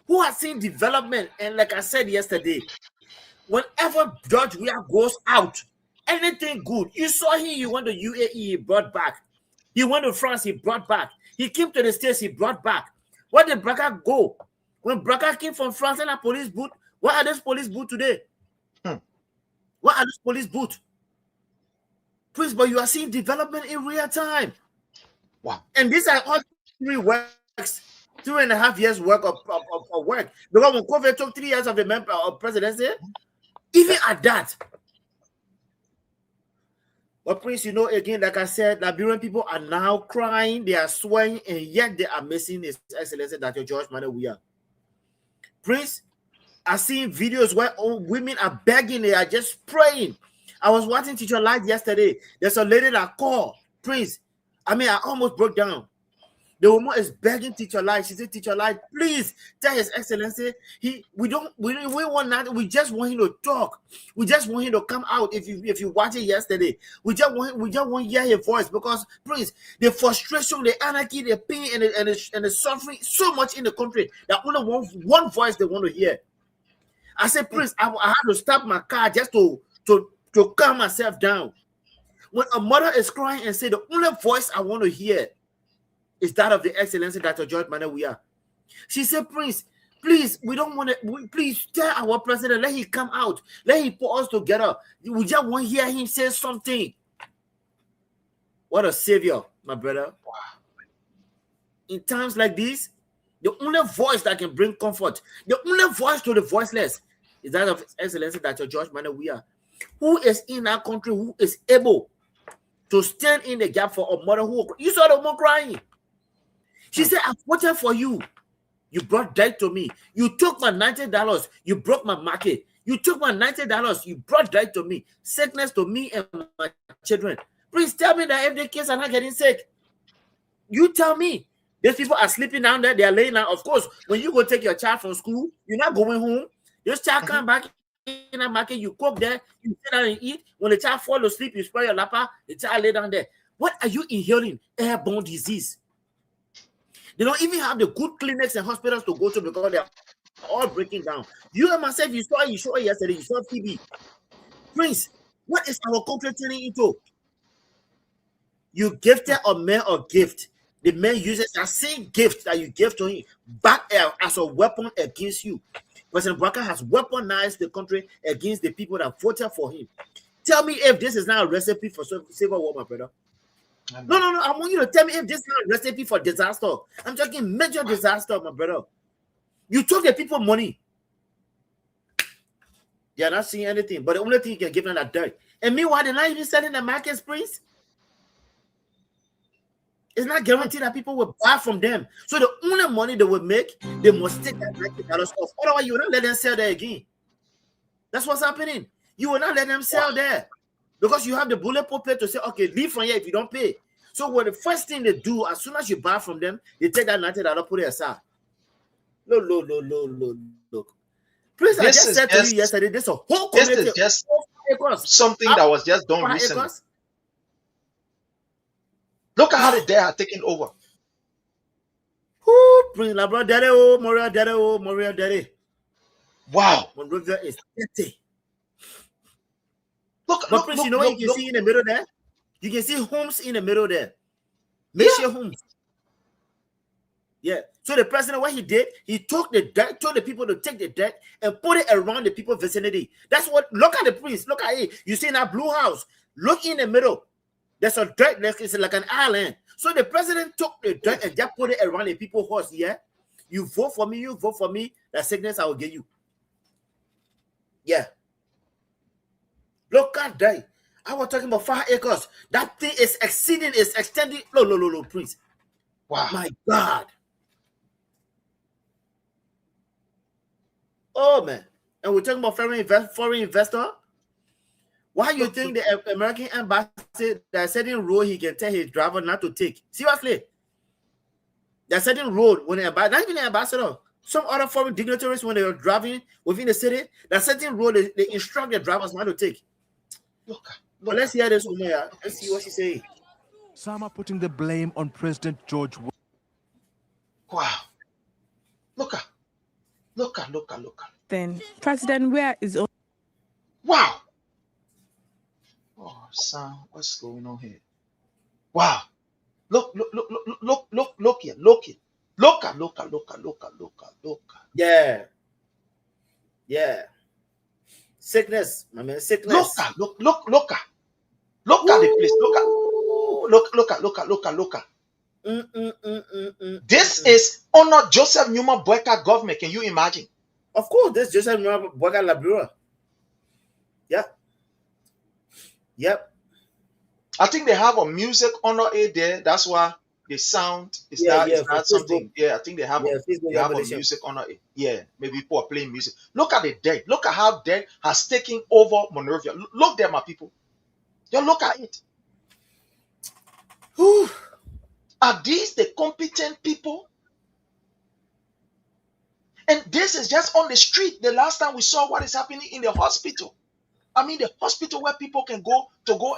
who has seen development, and like I said yesterday, whenever George Weah goes out, anything good, you saw him. He went to UAE, he brought back. He went to France, he brought back. He came to the States, he brought back. Where did Braga go? When Braga came from France and a police boot, what are those police boot today? What are those police boot? Please, but you are seeing development in real time. Wow. And these are all 3 works, 2.5 years work of work. Because when COVID took 3 years of the member of presidency, even at that. But Prince, you know, again, like I said, Liberian people are now crying, they are swearing, and yet they are missing His Excellency Dr. George Manuel Weah. Prince, I've seen videos where old women are begging, they are just praying. I was watching Teacher Live yesterday. There's a lady that called Prince. I mean, I almost broke down. The woman is begging Teacher Light. She said, Teacher Light, please tell His Excellency, we want nothing. We just want him to talk. We just want him to come out. If you watch it yesterday, we just want to hear his voice, because please, the frustration, the anarchy, the pain, and the suffering so much in the country that only one voice they want to hear. I said, Prince, I had to stop my car just to calm myself down. When a mother is crying and say the only voice I want to hear is that of the Excellency Dr. George Manawia. She said, Prince, please, we don't want to, please tell our president, let him come out. Let him put us together. We just want to hear him say something. What a savior, my brother. In times like this, the only voice that can bring comfort, the only voice to the voiceless, is that of His Excellency Dr. George Manawia, who is in our country, who is able to stand in the gap for a mother who, you saw the woman crying. She said, I voted for you. You brought death to me. You took my $90. You broke my market. You took my $90. You brought death to me. Sickness to me and my children. Please tell me that if the kids are not getting sick, you tell me. These people are sleeping down there. They are laying down. Of course, when you go take your child from school, you're not going home. This child come back in the market. You cook there. You sit down and eat. When the child fall asleep, you spray your lapa. The child lay down there. What are you inhaling? Airborne disease. They don't even have the good clinics and hospitals to go to because they're all breaking down. You and myself, you saw it yesterday. You saw TB. Prince, what is our country turning into? You gifted a man a gift. The man uses that same gift that you gave to him back as a weapon against you. President Baka has weaponized the country against the people that voted for him. Tell me if this is not a recipe for civil war, my brother. No. I want you to tell me if this is not a recipe for disaster. I'm talking major disaster, my brother. You took the people money. They are not seeing anything, but the only thing you can give them that dirt. And meanwhile, they're not even selling the market, Prince. It's not guaranteed that people will buy from them. So the only money they will make, they must take that $90 off. Otherwise, you will not let them sell there again. That's what's happening. You will not let them sell there. Because you have the bulletproof plate to say, okay, leave from here if you don't pay. So what the first thing they do, as soon as you buy from them, they take that $90, put it aside. Look. Please, I just said to you yesterday, there's a whole community. This is just something that was just done recently. Look at how the day are taking over. Prince Labra Dere, Moria Dere. Wow. Monrovia is 30. Look, Prince, you know what you can see in the middle there? You can see homes in the middle there. Makeshift homes. Yeah. So the president, what he did, he took the dirt, told the people to take the dirt and put it around the people's vicinity. That's what, look at the Prince, look at it. You see in that blue house, look in the middle. There's a dirt, it's like an island. So the president took the dirt and just put it around the people's house. Yeah. You vote for me, that sickness I will give you. Yeah. Look at that. I was talking about 5 acres. That thing is extending. No, Prince. Wow. My God. Oh, man. And we're talking about foreign investor. Why you think the American embassy, there's a certain road he can tell his driver not to take? Seriously. There's a certain road when the ambassador, not even the ambassador, some other foreign dignitaries when they are driving within the city, there's a certain road they instruct their drivers not to take. But let's hear this woman. Let's see what she say. Some are putting the blame on President George. Wow. Look at. Then President Weah is. Wow. Oh, Sam, what's going on here? Wow. Look here. Look at. Yeah. Sickness, my man, sickness. Look at the place. Look at. This is Honor Joseph Newman Boyka government. Can you imagine? Of course, this Joseph Newman Boyka Liberia. Yep. I think they have a music honor aid there. That's why the sound is that something. Yeah, I think they have a music honor aid. Yeah, maybe people are playing music. Look at the dead. Look at how dead has taken over Monrovia. Look there, my people. You look at it. Whew. Are these the competent people? And this is just on the street. The last time we saw what is happening in the hospital. I mean, the hospital where people can go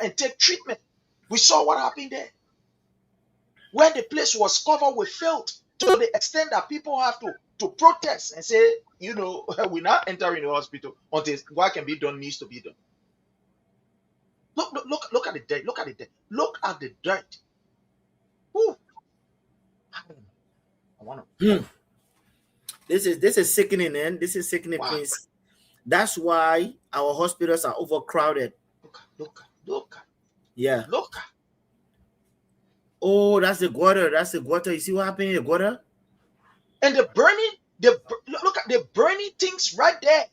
and take treatment. We saw what happened there. Where the place was covered with filth to the extent that people have to protest and say, we're not entering the hospital until what can be done needs to be done. Look at the dirt. Look at the dirt. Look at the dirt. Whew. I want to. This is sickening, man. This is sickening, wow. Prince. That's why our hospitals are overcrowded. Look. Yeah. Look. Oh, that's the gutter. That's the gutter. You see what happened in the gutter? And the burning, look at the burning things right there.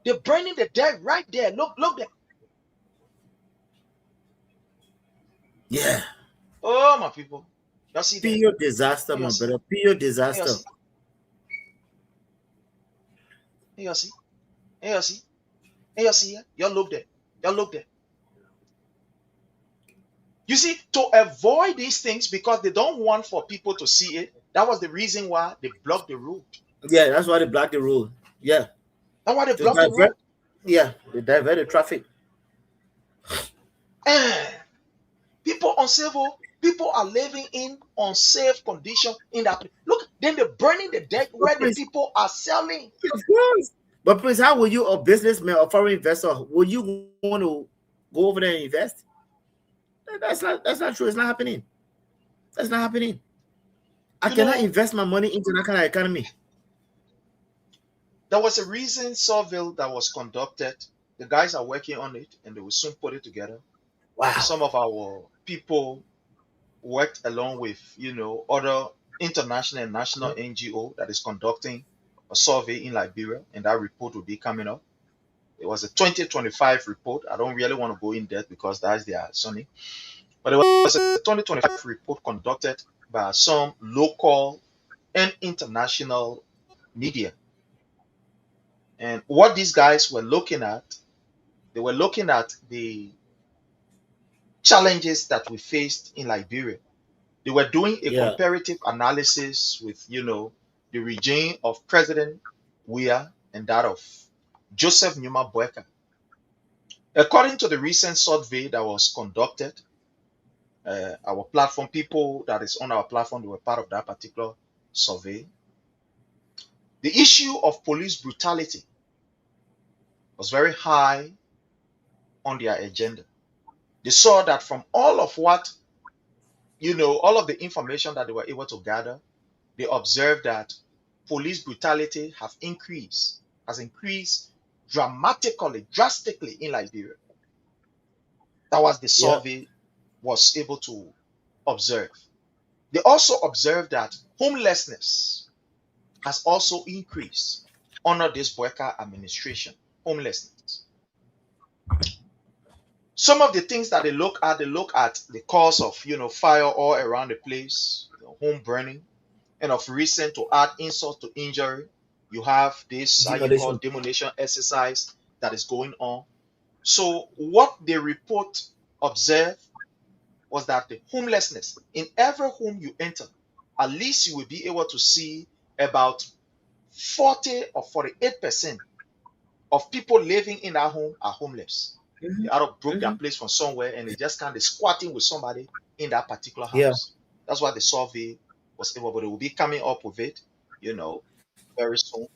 They're burning the dirt right there. Look there. Yeah. Oh, my people. You see that? Pure disaster, my brother. Pure disaster. You see? You look there. You see, to avoid these things because they don't want for people to see it, that was the reason why they blocked the road. Yeah, that's why they blocked the road. Yeah. That's why they blocked the road. Yeah, they diverted traffic. People are living in unsafe condition in that. Look, then they're burning the dirt where the people are selling. Of course. But Prince, how will you, a businessman or foreign investor, will you want to go over there and invest? That's not true. It's not happening. That's not happening. I cannot invest my money into that kind of economy. There was a recent survey that was conducted. The guys are working on it and they will soon put it together. Wow. Some of our people worked along with, other international and national NGO that is conducting a survey in Liberia, and that report will be coming up. It was a 2025 report. I don't really want to go in depth because that's their Sunny. But it was a 2025 report conducted by some local and international media. And what these guys were looking at, they were looking at the challenges that we faced in Liberia. They were doing a comparative analysis with, the regime of President Weah and that of Joseph Numa Boyka. According to the recent survey that was conducted, our platform, people that is on our platform, they were part of that particular survey. The issue of police brutality was very high on their agenda. They saw that from all of what, all of the information that they were able to gather, they observed that police brutality has increased drastically in Liberia. That was the survey was able to observe. They also observed that homelessness has also increased under this Boyka administration. Homelessness. Some of the things that they look at the cause of, fire all around the place, home burning, and of recent, to add insult to injury, you have this demolition exercise that is going on. So what the report observed was that the homelessness, in every home you enter, at least you will be able to see about 40 or 48% of people living in that home are homeless. They out broke their place from somewhere and they just can't be squatting with somebody in that particular house. Yeah. That's why the survey was able, but they will be coming up with it, very soon.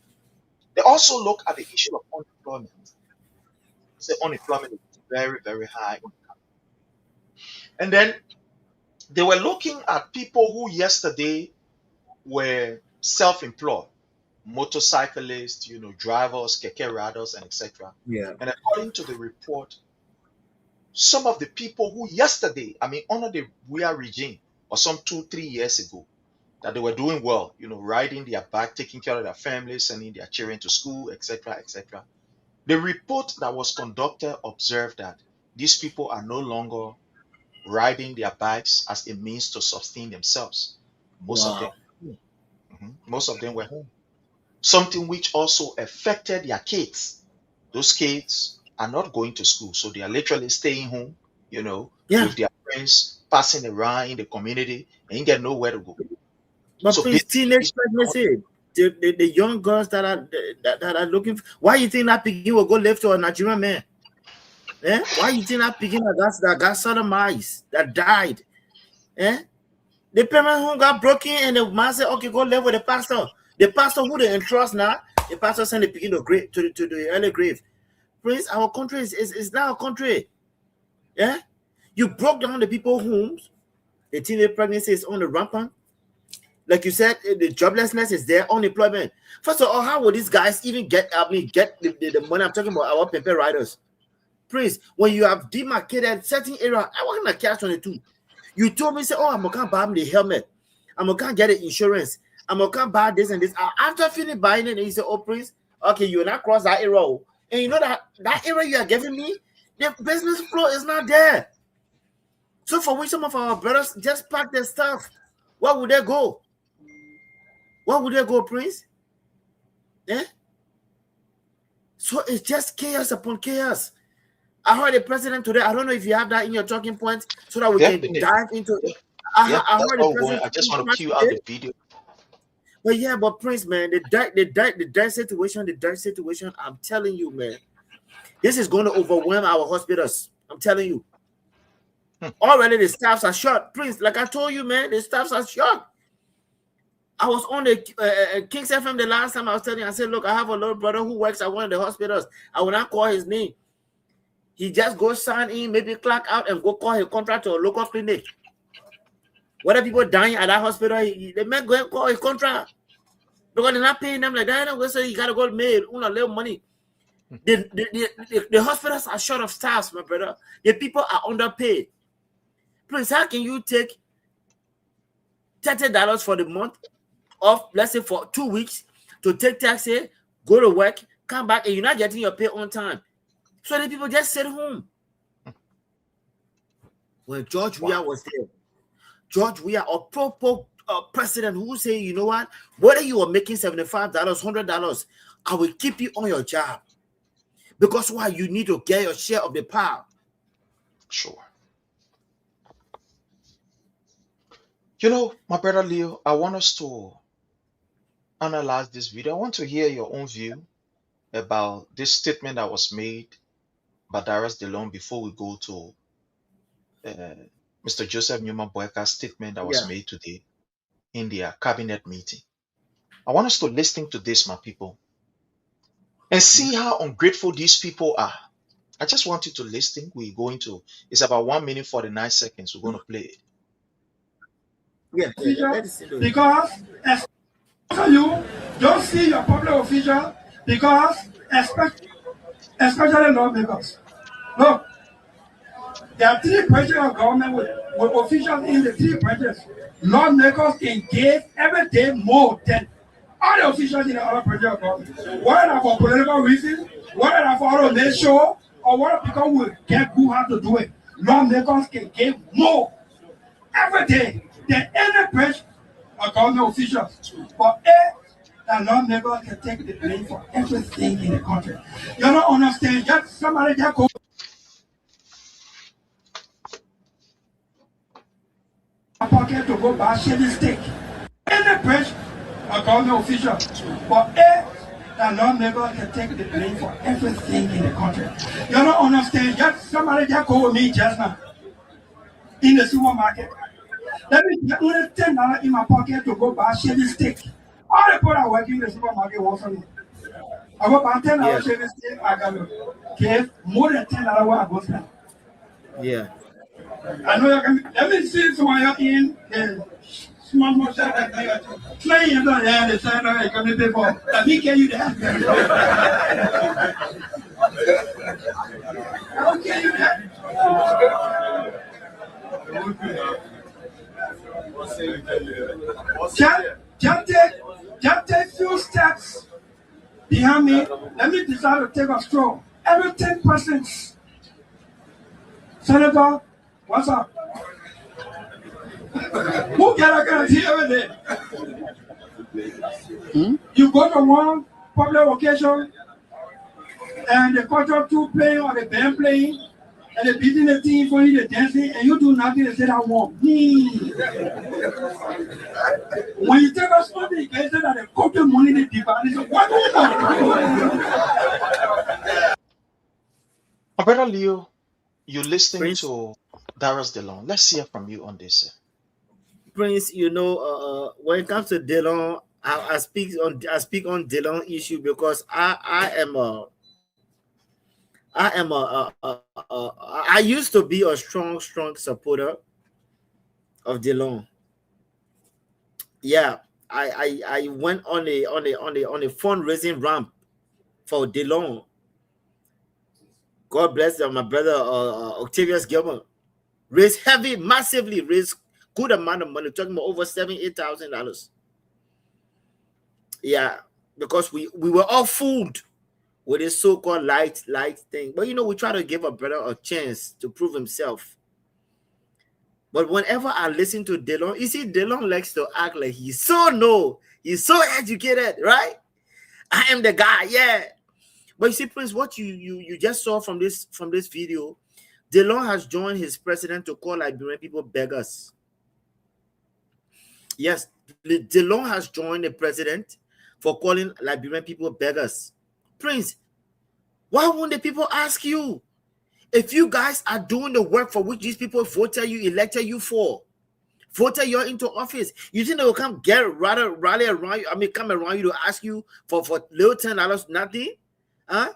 They also look at the issue of unemployment. So unemployment is very, very high. And then they were looking at people who yesterday were self-employed, motorcyclists, drivers, keke riders, and etc. Yeah. And according to the report, some of the people who yesterday, under the Weah regime, or some 2-3 years ago, that they were doing well, riding their bike, taking care of their families, sending their children to school, etc., etc. The report that was conducted observed that these people are no longer riding their bikes as a means to sustain themselves. Most of them were home. Something which also affected their kids. Those kids are not going to school. So they are literally staying home, you know, Yeah. with their friends, passing around in the community, and you get nowhere to go. But So please, teenage pregnancy, the young girls that are looking, why you think that picking will go left to a Nigerian man? Eh? Why you think that picking that got sodomized, that died? Eh? The parent home got broken, and the man said, okay, go live with the pastor. The pastor who they entrust now, the pastor sent the picking to the early grave. Prince, our country is now a country. Yeah? You broke down the people's homes. The teenage pregnancy is on the rampant. Like you said, the joblessness is there, unemployment. First of all, how will these guys even get the money? I'm talking about our paper riders. Prince, when you have demarcated certain area, I want to catch 22. You told me, say, oh, I'm gonna buy the helmet. I'm gonna get the insurance. I'm gonna buy this and this. After finishing buying it, and you say, oh, Prince, okay, you're not cross that area. And you know that area you are giving me, the business flow is not there. So for which some of our brothers just pack their stuff, where would they go? Where would they go, Prince? Yeah. So it's just chaos upon chaos. I heard the president today. I don't know if you have that in your talking points so that we can dive into it. I heard the president. I just want to cue out the video. But yeah, but Prince, man, the dire situation. I'm telling you, man, this is going to overwhelm our hospitals. I'm telling you. Already the staffs are short, Prince. Like I told you, man, the staffs are short. I was on the Kings FM the last time I was telling you. I said, look, I have a little brother who works at one of the hospitals. I will not call his name. He just goes sign in, maybe clock out, and go call his contract to a local clinic. Whether people dying at that hospital, they may go and call his contract because they're not paying them like that. They say you gotta go mail a little money. The hospitals are short of staffs, my brother. The people are underpaid. Please, how can you take $30 for the month off, let's say for 2 weeks, to take taxi, go to work, come back, and you're not getting your pay on time? So the people just sit home. When George Weah was there, George Weah, a proper president who say, you know what, whether you are making $75, $100, I will keep you on your job. Because why? You need to get your share of the pie. Sure. You know, my brother Leo, I want us to analyze this video. I want to hear your own view about this statement that was made by Darius DeLong before we go to Mr. Joseph Newman Boyka's statement that was made today in their cabinet meeting. I want us to listen to this, my people, and see how ungrateful these people are. I just want you to listen. It's about 1 minute 49 seconds. We're going to play it. Yeah, because you don't see your public official because especially lawmakers. Look, there are 3 branches of government with officials in the 3 branches. Lawmakers engage every day more than all the officials in the other branches of government. Whether for political reasons, whether for automation, or whether because we get who have to do it. Lawmakers can give more every day than any branch of government officials. But the lawmakers can take the blame for everything in the country. You don't understand. Just somebody just go. Pocket to go buy shaving stick. Any branch of government officials. But the lawmakers can take the blame for everything in the country. You don't understand. Just somebody just go with me just now in the supermarket. Let me get only $10 in my pocket to go buy a shaving stick. All the people that work in the supermarket want from me. I go buy $10 shaving stick. I can give more than $10 where I go spend. Yeah. I know you can. Let me see someone in the small motion like that. Playing in the hand, the side of it, can be for. Let me get you that. I'll get you that. Just take few steps behind me. Let me decide to take a stroll. Every 10%. Senator, what's up? Who get a guarantee every day? You go to one public occasion, and the culture too playing or the band playing, and the beating the team for you, the dancing, and you do nothing and say that one. When you take us money, you can say that the culture money the divide. So what do you My brother Leo, you're listening to Darius DeLong. Let's hear from you on this. Prince, you know, when it comes to DeLong, I speak on DeLong issue because I used to be a strong supporter of DeLong. Yeah, I went on a fundraising ramp for DeLong. God bless them, my brother Octavius Gilman. Raised massively raised good amount of money, talking about over $7,000-8,000. Yeah, because we were all fooled with this so-called light thing. But you know, we try to give a brother a chance to prove himself. But whenever I listen to DeLong, you see, DeLong likes to act like he's so educated, right? I am the guy, yeah. But you see, Prince, what you just saw from this video, DeLong has joined his president to call Liberian people beggars. Yes, DeLong has joined the president for calling Liberian people beggars. Prince, why won't the people ask you? If you guys are doing the work for which these people voted you, elected you for, voted you into office, you think they will come rally around you? I mean, come around you to ask you for little $10, nothing? Huh?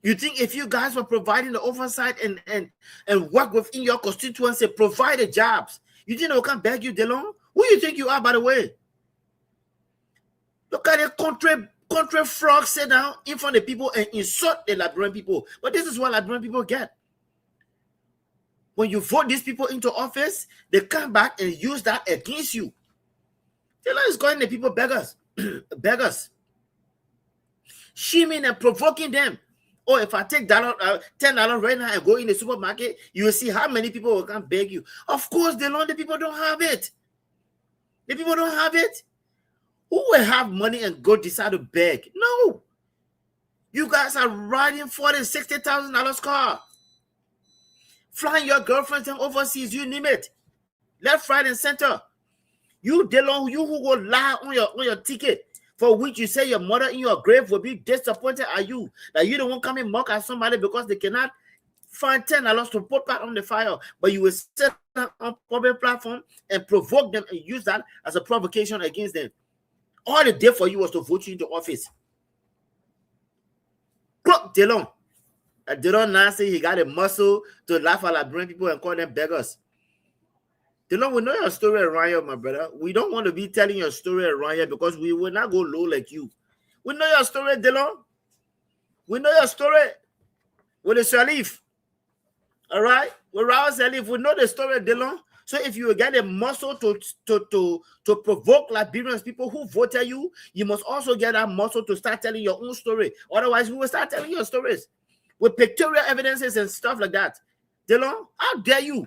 You think if you guys were providing the oversight and work within your constituency, provide the jobs, you think they will come beg you, DeLong? Who you think you are, by the way? Look at the country frog sit down in front of the people and insult the Liberian people. But this is what Liberian people get. When you vote these people into office, they come back and use that against you. DeLong is calling the people beggars. Beggars. Shaming and provoking them. Oh, if I take $10 right now and go in the supermarket, you will see how many people will come beg you. Of course, the people don't have it. The people don't have it. Who will have money and go decide to beg? No. You guys are riding $40,000, $60,000 car. Flying your girlfriends overseas, you name it. Left, right, and center. You, DeLong, you who will lie on your ticket, for which you say your mother in your grave will be disappointed at you. That you don't want to come and mock at somebody because they cannot find $10 to put back on the fire. But you will sit on public platform and provoke them and use that as a provocation against them. All they did for you was to vote you into office. Look, DeLong. DeLong now say he got a muscle to laugh at Liberian people and call them beggars. DeLong, we know your story around here, my brother. We don't want to be telling your story around here because we will not go low like you. We know your story, DeLong. We know your story with the Salif. All right? With Raul Salif, we know the story, DeLong. So if you get a muscle to provoke Liberians, people who voted you, you must also get that muscle to start telling your own story. Otherwise, we will start telling your stories with pictorial evidences and stuff like that. DeLong, how dare you?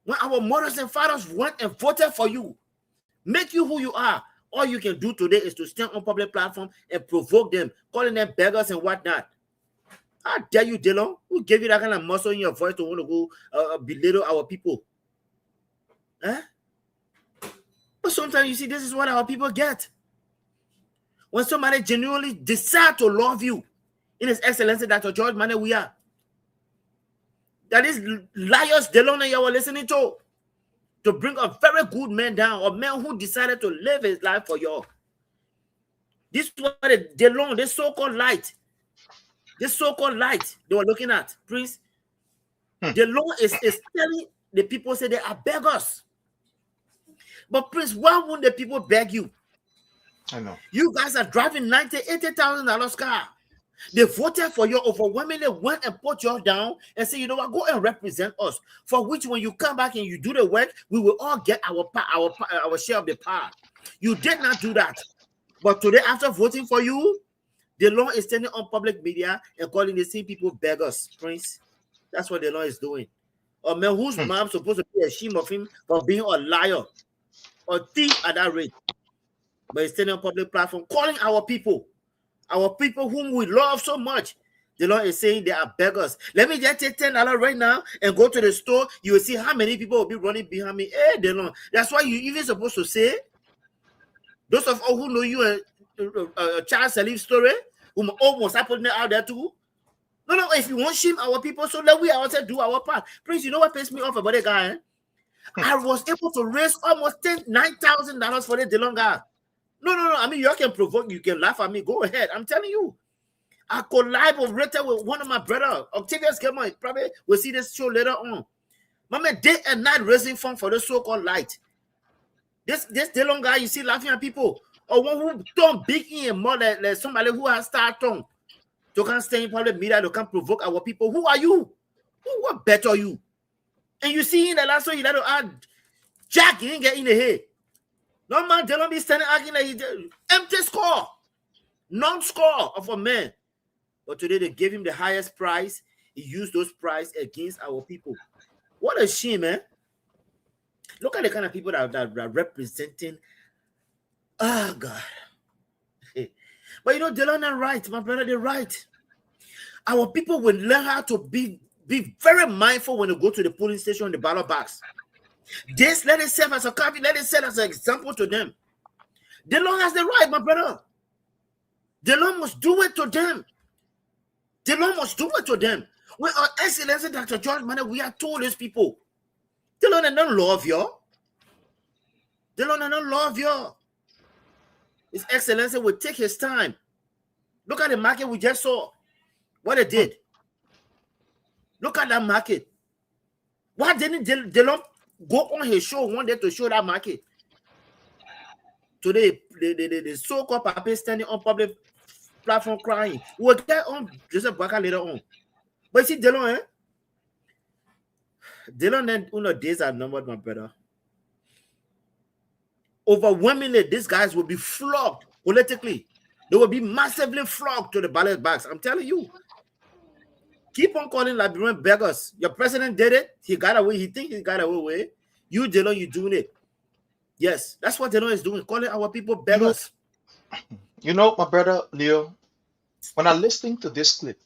When our mothers and fathers went and voted for you, make you who you are, all you can do today is to stand on public platform and provoke them, calling them beggars and whatnot. How dare you, DeLong? Who gave you that kind of muscle in your voice to want to go belittle our people? Huh? But sometimes you see, this is what our people get. When somebody genuinely decides to love you, in His Excellency Dr. George Mane, we are. That is liars, DeLong, that you were listening to bring a very good man down, a man who decided to live his life for you. This was DeLong, this so-called light. This so-called light they were looking at, Prince. DeLong is telling the people, say they are beggars. But Prince, why wouldn't the people beg you? I know. You guys are driving $90,000-$80,000 car. They voted for you overwhelmingly, went and put you down and say, you know what, go and represent us. For which when you come back and you do the work, we will all get our share of the power. You did not do that. But today, after voting for you, DeLong is standing on public media and calling the same people beggars, Prince. That's what DeLong is doing. A man whose mom supposed to be ashamed of him for being a liar or thief at that rate. But he's standing on public platform calling our people. Our people whom we love so much. The Lord is saying they are beggars. Let me just take $10 right now and go to the store. You will see how many people will be running behind me. Hey, the Lord. That's why you even supposed to say, those of us who know you a child selling story, who almost happened out there too. No, if you want shame our people, so let we ourselves do our part. Prince, you know what pissed me off about the guy? I was able to raise almost $9,000 for the DeLong guy. No. I mean, you can provoke, you can laugh at me. Go ahead. I'm telling you. I collaborated with one of my brother, Octavius Gemma. Probably we'll see this show later on. My man, day and night raising fund for the so-called light. This DeLong guy, you see laughing at people. Or one who don't big in more like somebody who has star tongue. You can't stay in public media, you can't provoke our people. Who are you? What better you? And you see in the last one, you let to add Jack, you didn't get in the head. No man, they don't be standing arguing like empty score, non-score of a man. But today they gave him the highest prize. He used those prize against our people. What a shame, man. Look at the kind of people that are representing. Oh God. But you know, they're not right, my brother. They're right. Our people will learn how to be very mindful when they go to the polling station, the ballot box. This, let it serve as a copy, let it serve as an example to them. The law has the right, my brother. The law must do it to them. The law must do it to them. When our Excellency Dr. George Manning, we are told these people, the law don't love you. The law don't love you. His Excellency will take his time. Look at the market we just saw. What it did. Look at that market. Why didn't Delon go on his show one day to show that market? Today, the so-called Pape standing on public platform crying. We'll get on Joseph Baka later on. But you see, Delon, Delon and days are numbered, my brother. Overwhelmingly, these guys will be flogged politically. They will be massively flogged to the ballot box. I'm telling you. Keep on calling Liberian beggars. Your president did it. He got away. He think he got away. You, Delon, you doing it. Yes, that's what Delon is doing. Calling our people beggars. You know, my brother Leo, when I'm listening to this clip,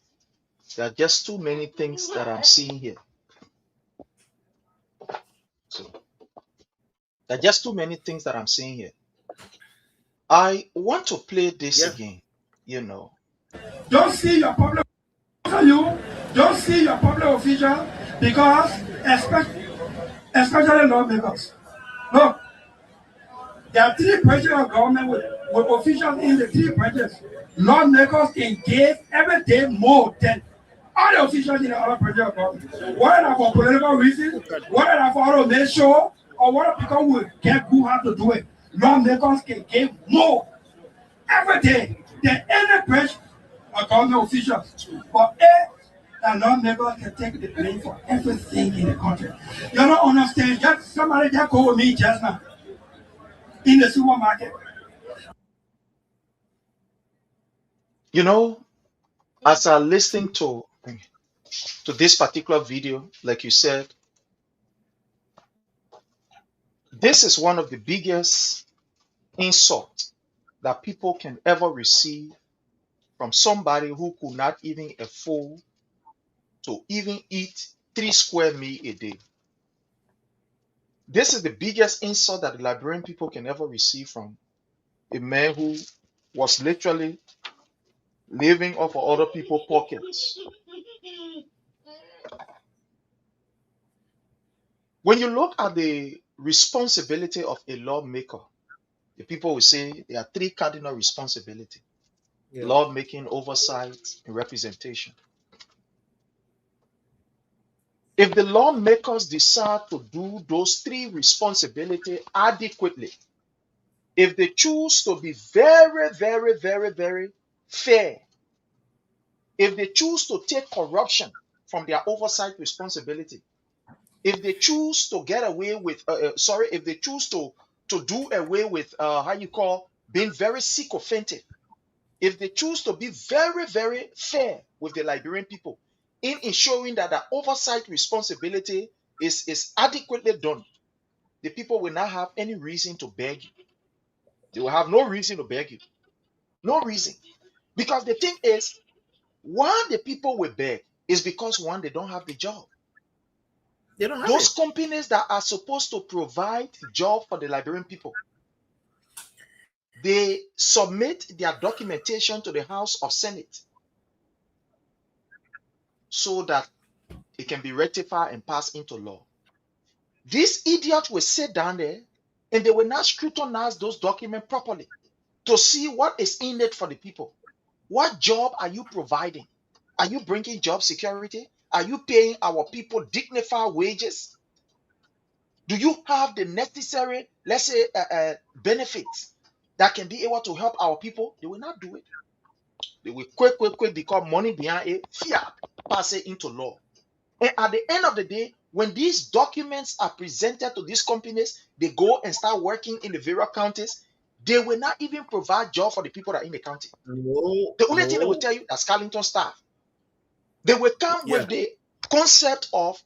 there are just too many things that I'm seeing here. So, there are just too many things that I'm seeing here. I want to play this again, you know. Don't see your public don't see your public official because especially lawmakers. Look, there are three branches of government with officials in the three branches. Lawmakers engage every day more than all the officials in the other branches of government. Whether for political reasons, whether for to make sure, or whether because we get who have to do it. Lawmakers can give more every day than any branch of government officials. But a lawmaker can take the blame for everything in the country. You don't understand. Just somebody just called me just now in the supermarket. You know, as I listened to this particular video, like you said, this is one of the biggest insults that people can ever receive from somebody who could not even afford to even eat 3 square meals a day. This is the biggest insult that the Liberian people can ever receive from a man who was literally living off of other people's pockets. When you look at the responsibility of a lawmaker, the people will say there are 3 cardinal responsibilities: lawmaking, oversight, and representation. If the lawmakers decide to do those 3 responsibilities adequately, if they choose to be very, very, very, very fair, if they choose to take corruption from their oversight responsibility, if they choose to get away with, if they choose to do away with, being very sycophantic, if they choose to be very, very fair with the Liberian people in ensuring that the oversight responsibility is adequately done, the people will not have any reason to beg you. They will have no reason to beg you. No reason. Because the thing is, why the people will beg is because one, they don't have the job. They don't have Those it. companies that are supposed to provide job for the Liberian people, they submit their documentation to the House of Senate so that it can be rectified and passed into law. These idiots will sit down there and they will not scrutinize those documents properly to see what is in it for the people. What job are you providing? Are you bringing job security? Are you paying our people dignified wages? Do you have the necessary, let's say, benefits that can be able to help our people? They will not do it. They will quick because money behind it, fiat, pass it into law. And at the end of the day, when these documents are presented to these companies, they go and start working in the various counties. They will not even provide job for the people that are in the county. No, The only thing they will tell you is Carlington staff. They will come with the concept of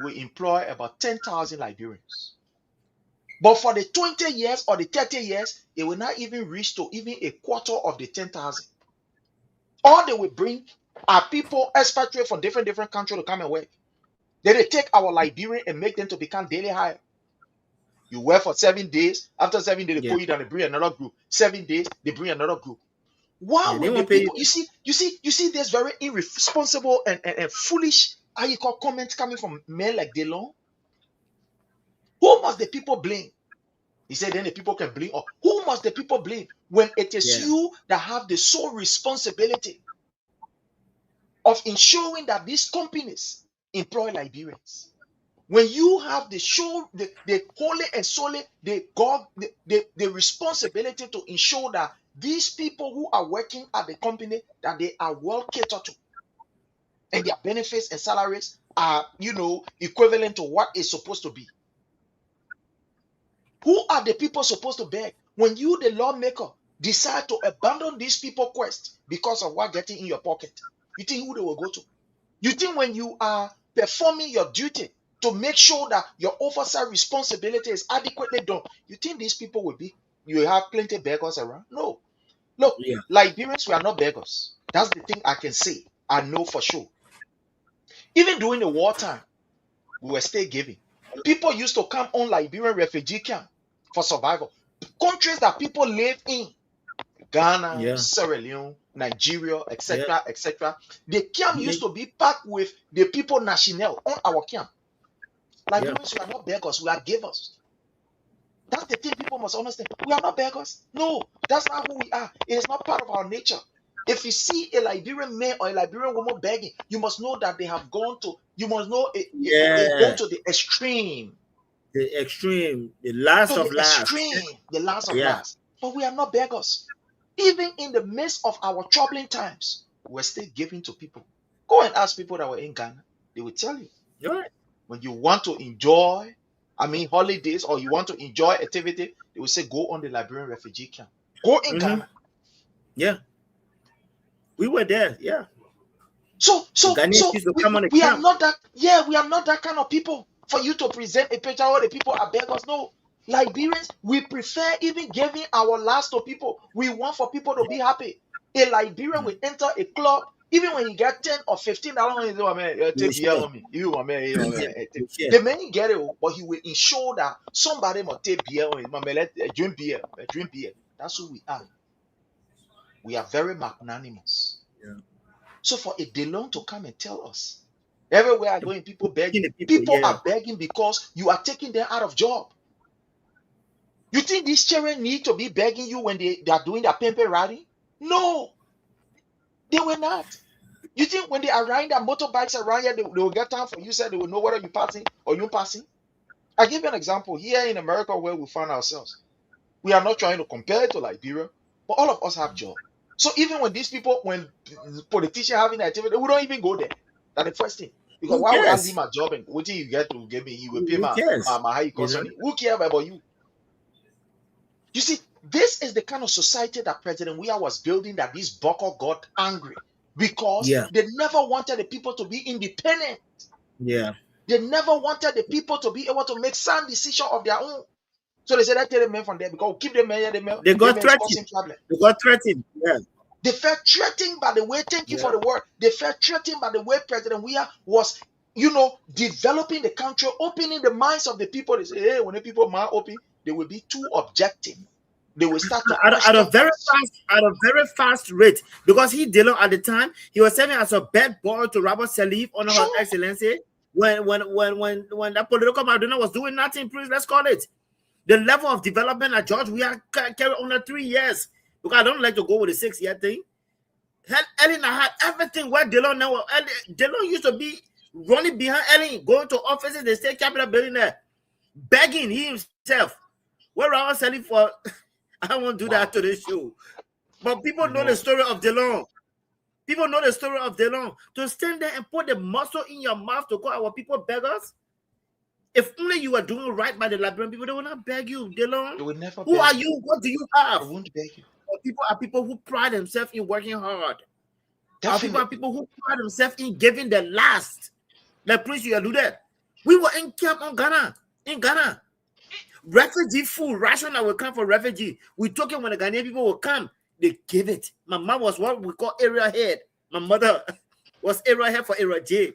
we employ about 10,000 Liberians. But for the 20 years or the 30 years, it will not even reach to even a quarter of the 10,000. All they will bring are people, expatriates from different countries to come and work. Then they take our Liberian and make them to become daily hire. You work for 7 days. After 7 days, they pull you down, they bring another group. 7 days, they bring another group. Why would the people, you see this very irresponsible and foolish, how you call comments coming from men like Delon? Who must the people blame? He said, then the people can blame. Or who must the people blame when it is you that have the sole responsibility of ensuring that these companies employ Liberians? When you have the wholly and solely the responsibility to ensure that these people who are working at the company, that they are well catered to, and their benefits and salaries are, equivalent to what is supposed to be. Who are the people supposed to beg? When you, the lawmaker, decide to abandon these people quest because of what getting in your pocket, you think who they will go to? You think when you are performing your duty to make sure that your oversight responsibility is adequately done, you think these people will be, you have plenty of beggars around? No. Look, Liberians, we are not beggars. That's the thing I can say. I know for sure. Even during the wartime, we were still giving. People used to come on Liberian refugee camp for survival. Countries that people live in, Ghana, Sierra Leone, Nigeria, etc., etc. The camp used to be packed with the people national on our camp. Liberians, we are not beggars, we are givers. That's the thing people must understand. We are not beggars. No, that's not who we are. It is not part of our nature. If you see a Liberian man or a Liberian woman begging, you must know that they have gone to, you must know it go to the extreme. The extreme, the last of last. Extreme, the last of last. But we are not beggars. Even in the midst of our troubling times, we're still giving to people. Go and ask people that were in Ghana. They will tell you. Right. When you want to enjoy, holidays, or you want to enjoy activity, they will say, go on the Liberian refugee camp. Go in Ghana. Yeah. We were there, yeah. So we are not that, we are not that kind of people for you to present a picture where the people are beggars. No. Liberians, we prefer even giving our last to people. We want for people to be happy. A Liberian will enter a club, even when you get 10 or 15 dollars, the man get it, but he will ensure that somebody must take beer on him. Drink beer. That's who we are. We are very magnanimous. Yeah. So for a DeLong to come and tell us, everywhere I go in, people begging. People are begging because you are taking them out of job. You think these children need to be begging you when they are doing their pamper riding? No, they will not. You think when they are riding their motorbikes around here, they will get time for you, said they will know whether you're passing or you're passing? I'll give you an example. Here in America, where we find ourselves, we are not trying to compare it to Liberia, but all of us have jobs. So even when these people, when politicians having activity, we don't even go there. That's the first thing. Because why would I leave my job and what do you get to give me? You will pay my high cost money. Who cares about you? You see, this is the kind of society that President Weah was building, that this Boko got angry because they never wanted the people to be independent. Yeah. They never wanted the people to be able to make sound decisions of their own. So they said, I tell the men from there because we'll keep them here. They got threatened. They got threatened. Yeah. They felt threatened by the way, thank you for the word. They felt threatened by the way President Weah was, developing the country, opening the minds of the people. They say, hey, when the people mind open, they will be too objective. They will start to at a question very fast rate, because he did at the time he was serving as a bad boy to Robert Salif under Her Excellency when that political Madonna was doing nothing. Please, let's call it the level of development at George we are carried under 3 years, because I don't like to go with the 6-year thing. Ellen had everything where Delon now. Delon used to be running behind Ellen, going to offices, the state capitol building there, begging he himself. Where I was selling for, I won't do that to this show. But people know the story of Delon. People know the story of Delon. To stand there and put the muscle in your mouth to call our people beggars. If only you were doing right by the Liberian people, they will not beg you, Delon. They will never. Who are you? What do you have? I won't beg you. People are people who pride themselves in working hard. Definitely. Our people who pride themselves in giving the last. Like Prince, you do that. We were in camp in Ghana. Refugee food ration that will come for refugee. We took it when the Ghanaian people will come. They give it. My mom was what we call area head. My mother was area head for area J.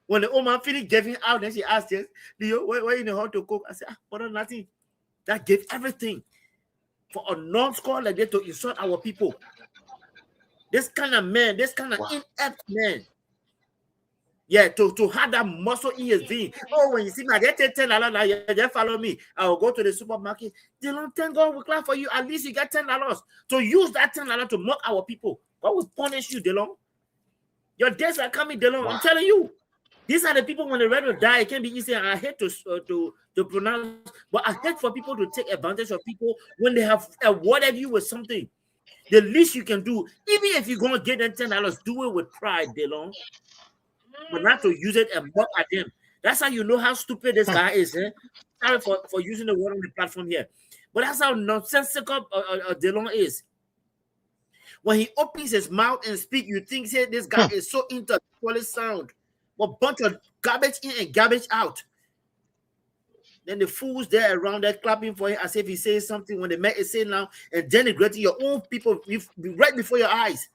When the old man finished giving out, then she asked us, where you know how to cook? I said, nothing. That gave everything. For a non-scholar like that to insult our people. This kind of man, this kind of inept man. Yeah, to have that muscle in his vein. Oh, when you see me, I get $10 now, you just follow me. I will go to the supermarket. Dylan, thank God we clap for you. At least you get $10. To use that $10 to mock our people. What will punish you, Dylan? Your days are coming, Dylan. I'm telling you. These are the people when they're ready to die. It can be easy. I hate to pronounce, but I hate for people to take advantage of people when they have awarded you with something. The least you can do, even if you're going to get them $10, do it with pride, Dylan. But not to use it and mock at them. That's how you know how stupid this guy is. Sorry for using the word on the platform here. But that's how nonsensical Dylan is. When he opens his mouth and speaks, you think this guy is so intellectually sound. A bunch of garbage in and garbage out. Then the fools there around there clapping for him as if he says something when they met it say now and denigrating your own people right before your eyes.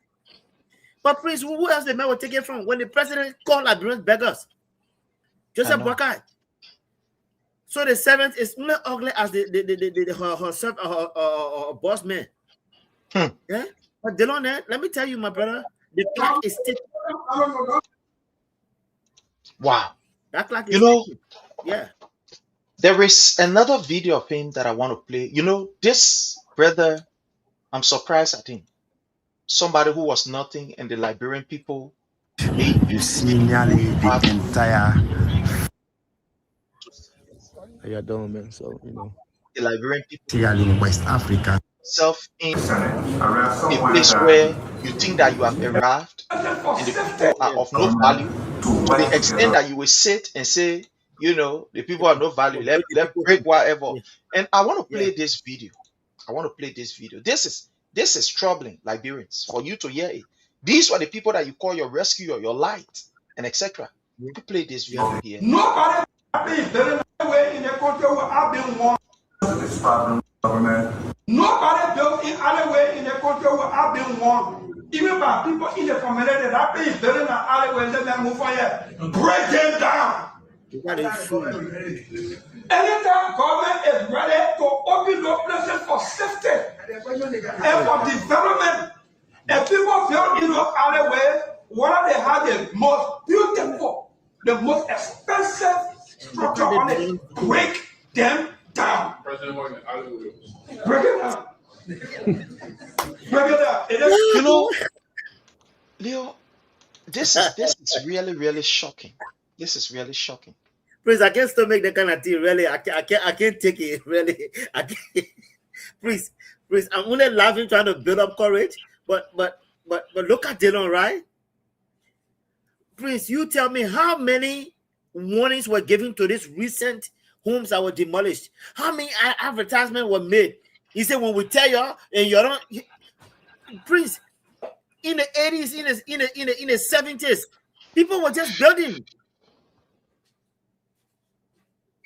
But Prince, who else the man will take it from? When the president called Liberians beggars. Joseph Boakai. So the servant is only ugly as her boss man. Yeah? But Delon, let me tell you, my brother, the clock is ticking. Wow. That clock is ticking. Yeah. There is another video of him that I want to play. This brother, I'm surprised at him. Somebody who was nothing, and the Liberian people made you see nearly the entire. How you doing, man? So the Liberian people in West Africa. Self in a place where you think that you have arrived, and the people are of no value, to the extent that you will sit and say, the people are no value. Let break whatever. And I want to play this video. This is troubling, Liberians, for you to hear it. These were the people that you call your rescue or your light, and etc. You can play this video here. Nobody is building away in the country where I've been one. This problem, government. Nobody built in alleyway in the country where I've been one. Even by people in the community that is building an alleyway, let them move for you. Break them down. Anytime government is ready to open those places for safety and for development, and people build in those alleyways, what they have the most beautiful, the most expensive structure on it, break them down. Break it down. Break it down. Leo, this is really, really shocking. This is really shocking. Please, I can't still make that kind of thing. Really, I can't take it. Really, I can't. Please, I'm only laughing, trying to build up courage. But look at Dylan, right? Prince, you tell me how many warnings were given to these recent homes that were demolished? How many advertisements were made? He said, when we tell you and you don't, Prince, in the 80s, in the 70s, people were just building.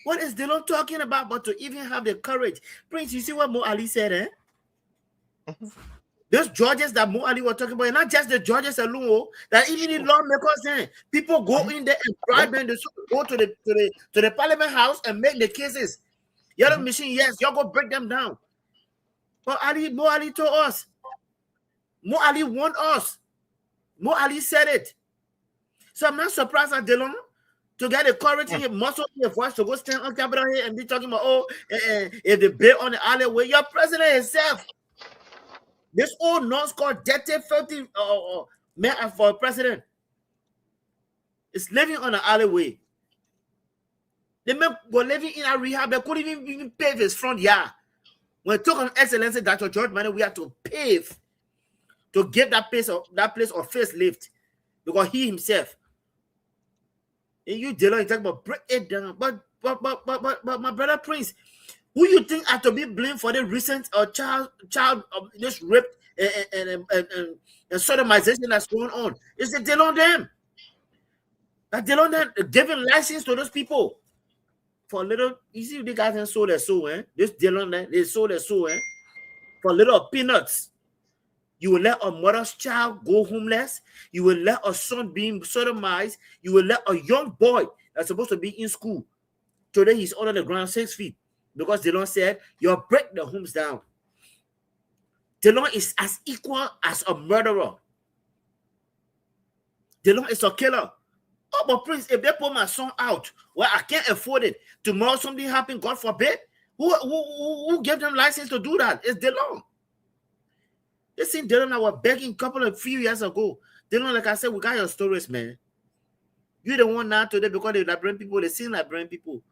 What is Dylan talking about? But to even have the courage, Prince, you see what Mo Ali said, Those judges that Mo Ali was talking about, and not just the judges alone, that even the lawmakers, people go in there and bribe them to go to the parliament house and make the cases. Yellow machine, yes, y'all go break them down. But Mo Ali told us. Mo Ali warned us. Mo Ali said it. So I'm not surprised at Delon to get the courage in your muscle in your voice to go stand on Capitol Hill and be talking about, if they bail on the alleyway, your president himself. This old nonce called dirty, filthy man for president is living on the alleyway. The man was living in a rehab. They couldn't even pave his front yard. When it took on Excellency Dr. George Manning, we had to pave to give that place of facelift because he himself. And you Dylan, talk about break it down. But my brother Prince, who you think had to be blamed for the recent child just raped and sodomization that's going on? Is it Dylan them? That Dylan them giving license to those people for a little. You see, the guys and sold their soul, This Dylan them, they sold their soul, for a little peanuts. You will let a mother's child go homeless. You will let a son be sodomized. You will let a young boy that's supposed to be in school. Today he's under the ground 6 feet because Delon said, you'll break the homes down. Delon is as equal as a murderer. Delon is a killer. Oh, but Prince, if they put my son out, well, I can't afford it. Tomorrow something happen, God forbid. Who gave them license to do that? It's Delon. They seen Dylan, I was begging a few years ago. Dylan, like I said, we got your stories, man. You're the one now today because the Liberian people, they seen Liberian people.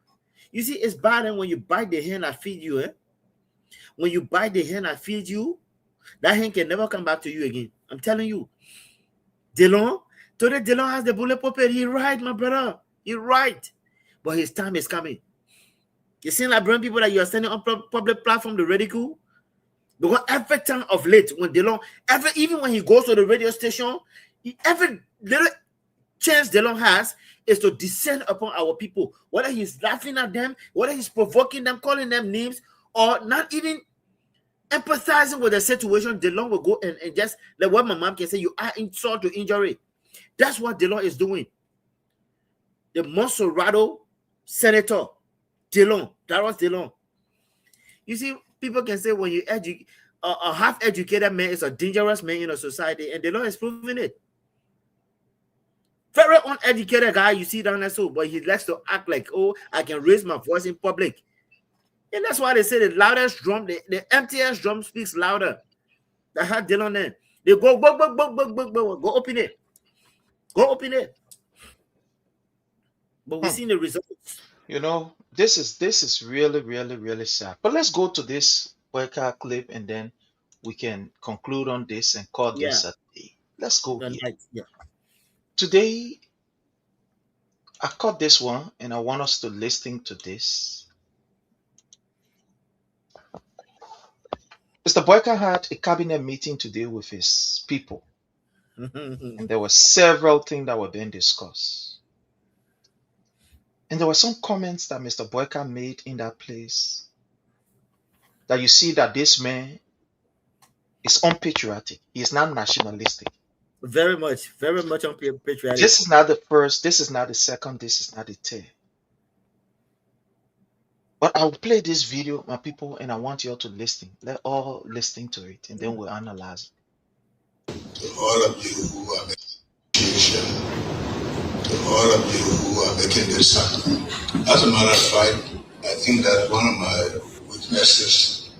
You see, it's bad when you bite the hand that feed you, When you bite the hand that feed you, that hand can never come back to you again. I'm telling you. Dylan, today Dylan has the bullet puppet. He right, my brother. He right. But his time is coming. You seen Liberian people that you are standing on public platform to ridicule? Because every time of late, when Delon, even when he goes to the radio station, every little chance Delon has is to descend upon our people. Whether he's laughing at them, whether he's provoking them, calling them names, or not even empathizing with the situation, Delon will go and just, like what my mom can say, you are insult to injury. That's what Delon is doing. The Monserrato senator, Delon, that was Delon. You see, people can say when you educate, a half-educated man is a dangerous man in a society, and the law is proving it. Very uneducated guy you see down there, but he likes to act like, oh, I can raise my voice in public. And that's why they say the loudest drum, the emptiest drum speaks louder. That had Dylan there. They go open it. Go open it. But we've seen the results. You know, this is really, really, really sad. But let's go to this worker clip and then we can conclude on this and call this a day. Let's go here. Yeah. Today, I caught this one and I want us to listen to this. Mr. Boyka had a cabinet meeting today with his people. And there were several things that were being discussed. And there were some comments that Mr. Boyka made in that place that you see that this man is unpatriotic. He is not nationalistic. Very much unpatriotic. This is not the first, this is not the second, this is not the third. But I'll play this video, my people, and I want you all to listen. Let all listen to it, and then we'll analyze it. To all of you who are making to all of you who are making this happen. As a matter of fact, I think that one of my weaknesses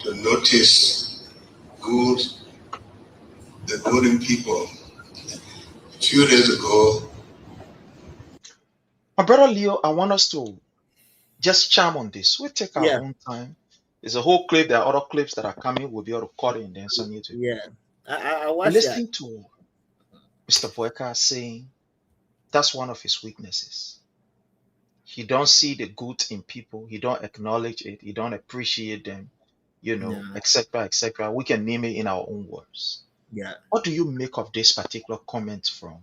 to notice the good in people. A few days ago, my brother Leo, I want us to just chime on this. We'll take our own time. There's a whole clip. There are other clips that are coming. We'll be able to cut it and then send it to you. I watched listening to Mr. Boyka saying that's one of his weaknesses. He don't see the good in people. He don't acknowledge it. He don't appreciate them, etc., etc. We can name it in our own words. Yeah. What do you make of this particular comment from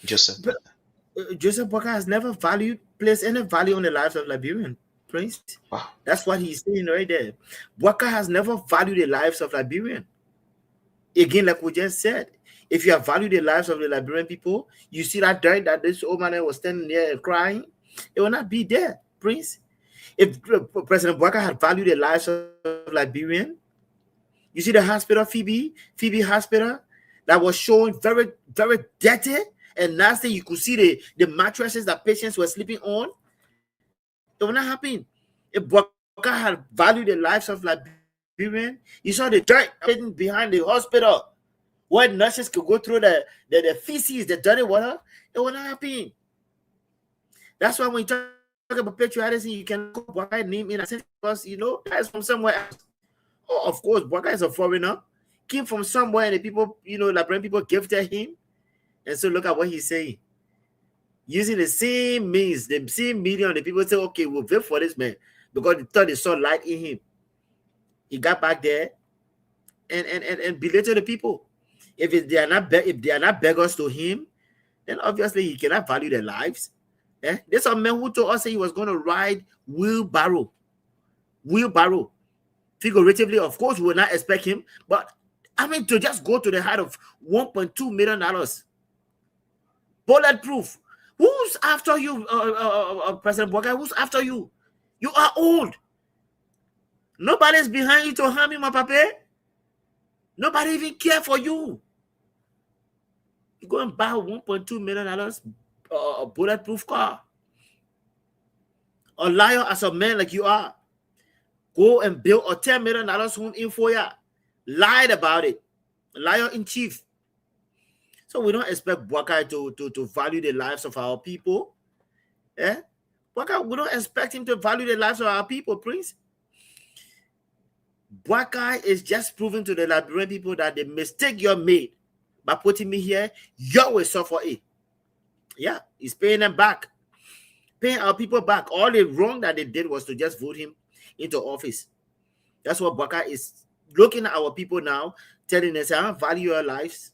Joseph Boyka? Joseph Boyka has never placed any value on the lives of Liberian, Prince. Wow. That's what he's saying right there. Boyka has never valued the lives of Liberian. Again, like we just said, if you have valued the lives of the Liberian people, you see that dirt that this old man was standing there and crying, it will not be there, Prince. If President Bouaka had valued the lives of Liberian, you see the hospital, Phoebe Hospital, that was showing very, very dirty and nasty. You could see the mattresses that patients were sleeping on. It will not happen. If Bouaka had valued the lives of Liberian, you saw the dirt hidden behind the hospital where nurses could go through the feces, the dirty water. It will not happen. That's why when you talk about patriotism, you can put Bouaka's name in a sense because that's from somewhere else. Oh, of course, Bouaka is a foreigner, came from somewhere, and the people, Liberian people gifted him. And so look at what he's saying. Using the same means, the same medium, the people say, okay, we'll vote for this man because they thought they saw light in him. He got back there and belated the people. If they are not beggars to him, then obviously he cannot value their lives. There's a man who told us that he was going to ride wheelbarrow. Figuratively, of course, we will not expect him, but I mean to just go to the height of $1.2 million. Bulletproof. Who's after you, President Bouaka? Who's after you? You are old. Nobody's behind you to harm you, my papa. Nobody even care for you. You go and buy a $1.2 million bulletproof car. A liar as a man like you are. Go and build a $10 million home in Foya. Lied about it. Liar in chief. So we don't expect Bouaka to value the lives of our people. Bouaka, we don't expect him to value the lives of our people, Prince. Bouaka is just proving to the Liberian people that the mistake you made by putting me here, you will suffer it. Yeah, he's paying them back. Paying our people back. All the wrong that they did was to just vote him into office. That's what Bouaka is looking at our people now, telling us, I don't value your lives.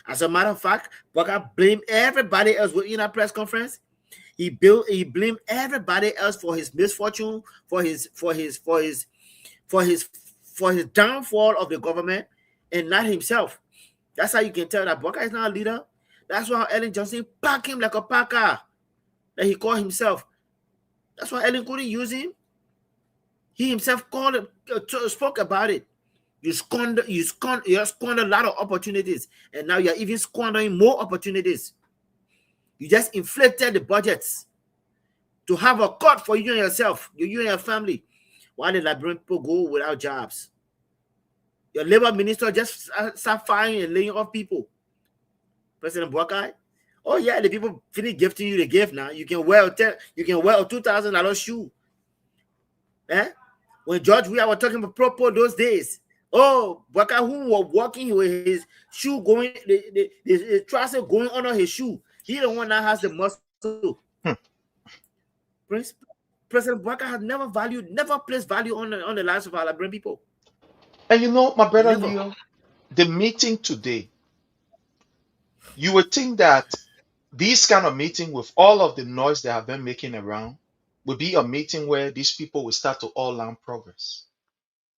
As a matter of fact, Bouaka blamed everybody else within a press conference. He blamed everybody else for his misfortune, for his downfall of the government, and not himself. That's how you can tell that Bouaka is not a leader. That's why Ellen Johnson packed him like a packer that he called himself. That's why Ellen couldn't use him. He himself spoke about it. You squander a lot of opportunities, and now you're even squandering more opportunities. You just inflated the budgets to have a cut for you and yourself, you and your family, while the Liberian people go without jobs. Your labor minister just start firing and laying off people. President Bouaka, oh yeah, the people finish gifting you the gift now. You can wear a $2,000 shoe. When George we were talking about Propo those days. Oh, Bouaka who was walking with his shoe going, the trousers going under his shoe. He the one that has the muscle. President Bouaka has never placed value on the lives of our Liberian people. And my brother Leo, the meeting today, you would think that this kind of meeting with all of the noise they have been making around would be a meeting where these people will start to all learn progress.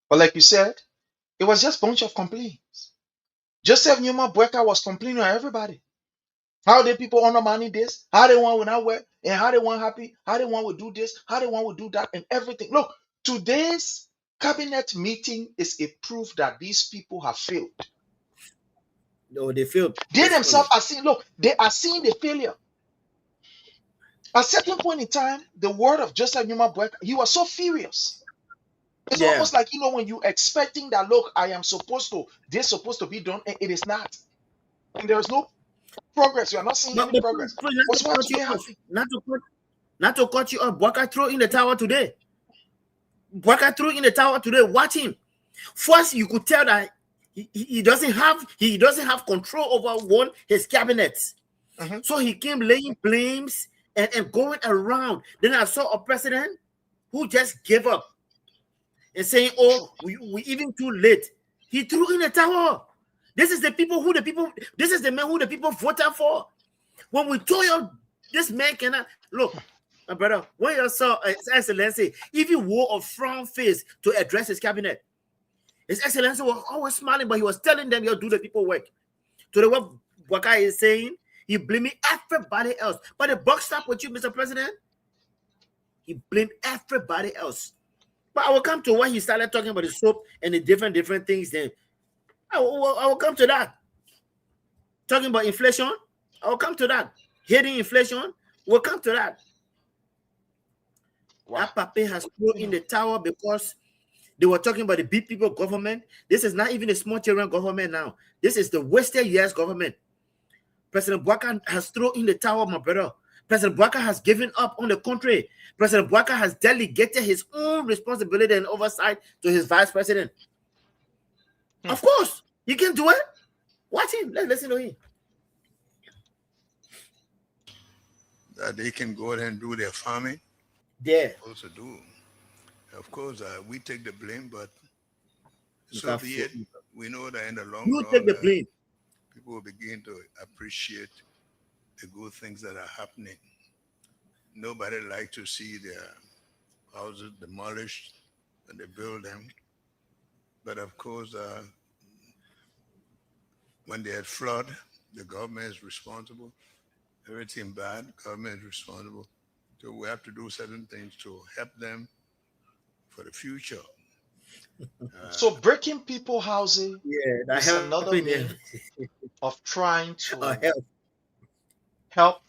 But like you said, it was just a bunch of complaints. Joseph Newman Bouaka was complaining on everybody. How the people undermining this, how they want to not work, and how they want happy, how they want to do this, how they want to do that, and everything. Look, today's cabinet meeting is a proof that these people have failed. No, they failed. They themselves are seeing, they are seeing the failure. At a certain point in time, the word of Joseph Newman Bouaka, he was so furious. It's almost like, when you're expecting that, look, this supposed to be done, and it is not. And there is no progress. You are not seeing any progress. Not to cut you off, Bouaka threw in the tower today. Watch him. First, you could tell that he doesn't have control over his cabinet. So he came laying blames and going around. Then I saw a president who just gave up and saying, "Oh, we even too late." He threw in the tower. This is the man who the people voted for. When we told you this man cannot look, my brother, when you saw His Excellency even wore a frown face to address his cabinet, His Excellency was always smiling, but he was telling them, "You do the people work." To the what Bwaka is saying, he blaming everybody else. But the buck stop with you, Mr. President. He blamed everybody else. But I will come to what he started talking about the soap and the different things. Then I will come to that. Talking about inflation, I will come to that. Hating inflation, we'll come to that. Wow. That Pape has thrown in the tower because they were talking about the big people government. This is not even a small children government now. This is the Western US government. President Bwaka has thrown in the tower, my brother. President Bwaka has given up on the country. President Bwaka has delegated his own responsibility and oversight to his vice president. Of course, he can do it. Watch him. Let's listen to him. That they can go ahead and do their farming. Yeah. Also do. Of course, we take the blame, but so be it. We know that in the long run, take the blame. People will begin to appreciate the good things that are happening. Nobody likes to see their houses demolished and they build them. But of course, when they had flood, the government is responsible. Everything bad, government is responsible. So we have to do certain things to help them for the future. So breaking people housing is another means of trying to help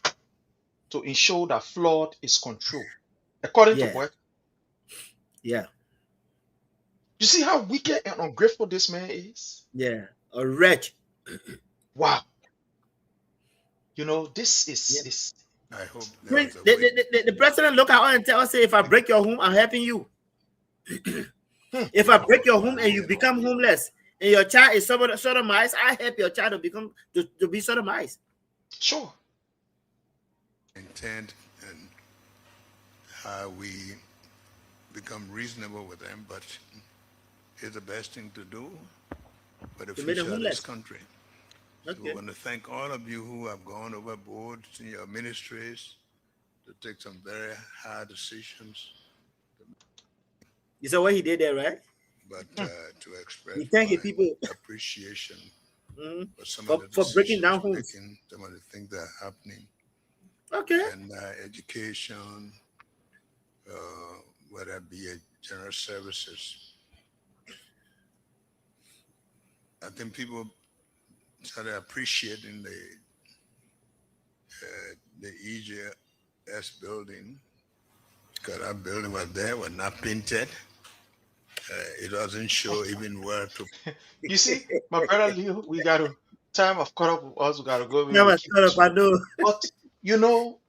to ensure that flood is controlled, according to what? Yeah. You see how wicked and ungrateful this man is? Yeah, a wretch. Wow. You know, this is. I hope the president look at us and tell us, say, if I break your home, I'm helping you. If I break your home and you become homeless and your child is sodomized, I help your child to become to be sodomized. Sure. Intent and how we become reasonable with them, but it's the best thing to do for the future of this country. So we want to thank all of you who have gone overboard in your ministries to take some very hard decisions. You saw what he did there, right? But to express people appreciation for some for of the breaking down homes, some of the things that are happening. Okay. And education, whether it be general services. I think people started appreciating the EJS building, because that building was there, was not painted. It doesn't show even where to. You see, my brother Leo, we got to time of caught up with us. We got to go. I know. But you know,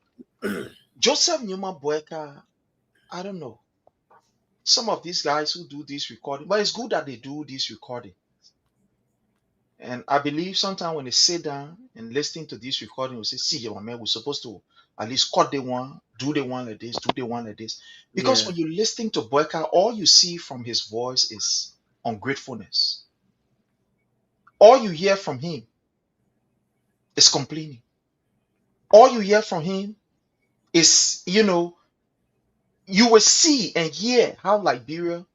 Joseph Newman Boyka, I don't know. Some of these guys who do this recording, but it's good that they do this recording. And I believe sometimes when they sit down and listen to this recording, we say, see, my man, we're supposed to at least cut the one, do the one like this, do the one like this. Because when you're listening to Boyka, all you see from his voice is ungratefulness. All you hear from him is complaining. All you hear from him is, you know, you will see and hear how Liberia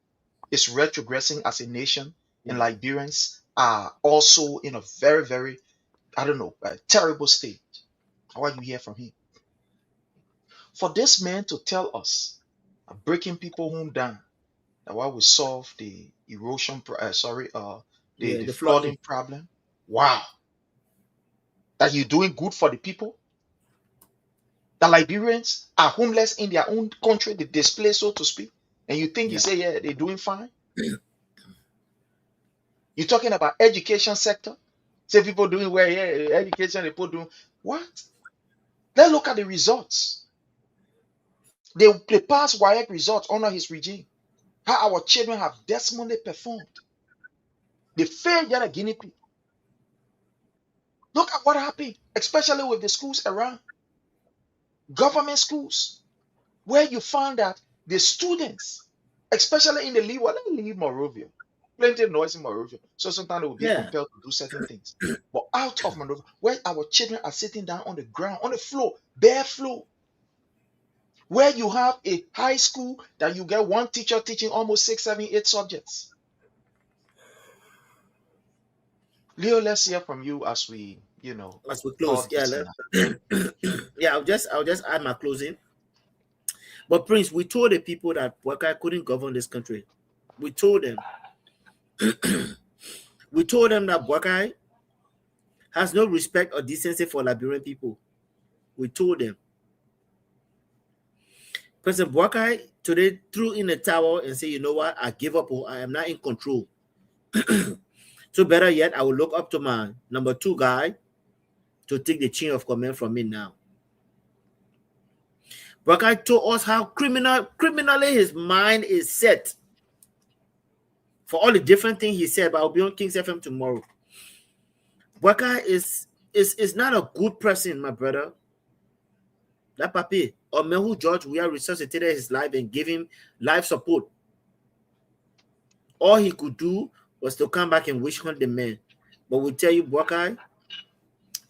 is retrogressing as a nation, and Liberians are also in a very, very, I don't know, terrible state. What you hear from him. For this man to tell us, breaking people home down, that while we solve the erosion, the flooding problem, wow, that you're doing good for the people, that Liberians are homeless in their own country, the displaced, so to speak, and you think you say, yeah, they're doing fine. You're talking about education sector. Say people doing well, yeah, education, people doing what? Let's look at the results. They pass WIAC results under his regime. How our children have dismally performed. They failed yet a guinea pig. Look at what happened, especially with the schools around. Government schools, where you find that the students, especially in the leave Monrovia, plenty of noise in Monrovia, so sometimes they will be compelled to do certain things. But out of Monrovia, where our children are sitting down on the ground, on the floor, bare floor, where you have a high school that you get one teacher teaching almost 6, 7, 8 subjects. Leo, let's hear from you as we, As we close, call yeah, this enough. yeah, I'll just add my closing. But Prince, we told the people that Boakai couldn't govern this country. We told them. We told them that Boakai has no respect or decency for Liberian people. We told them. President Boakai today threw in a towel and said, you know what, I give up. I am not in control. So better yet, I will look up to my number 2 guy to take the chain of command from me now. Boakai told us how criminally his mind is set. For all the different things he said, but I'll be on King's FM tomorrow. Boakai is not a good person, my brother. That papi, or Mehu George, we have resuscitated his life and gave him life support. All he could do was to come back and wish hunt the man. But we tell you, Boakai,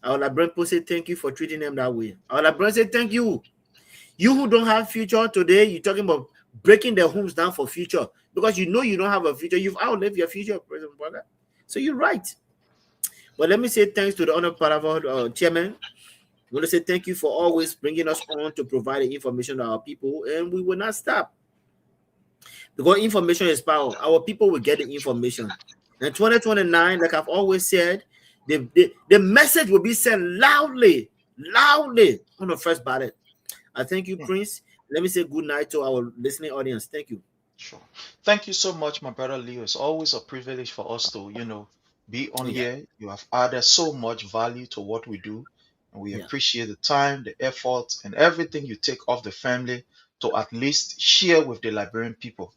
our Liberian say thank you for treating them that way. Our Liberian say thank you. You who don't have future today, you're talking about breaking their homes down for future because you know you don't have a future. You've outlived your future, President Boakai. So you're right. But let me say thanks to the honorable chairman. I want to say thank you for always bringing us on to provide the information to our people, and we will not stop. Because information is power. Our people will get the information. And 2029, like I've always said, the message will be sent loudly on the first ballot. I thank you, Prince. Let me say good night to our listening audience. Thank you. Sure. Thank you so much, my brother Leo. It's always a privilege for us to, be on Yeah. here. You have added so much value to what we do, and we Yeah. appreciate the time, the effort, and everything you take off the family to at least share with the Liberian people.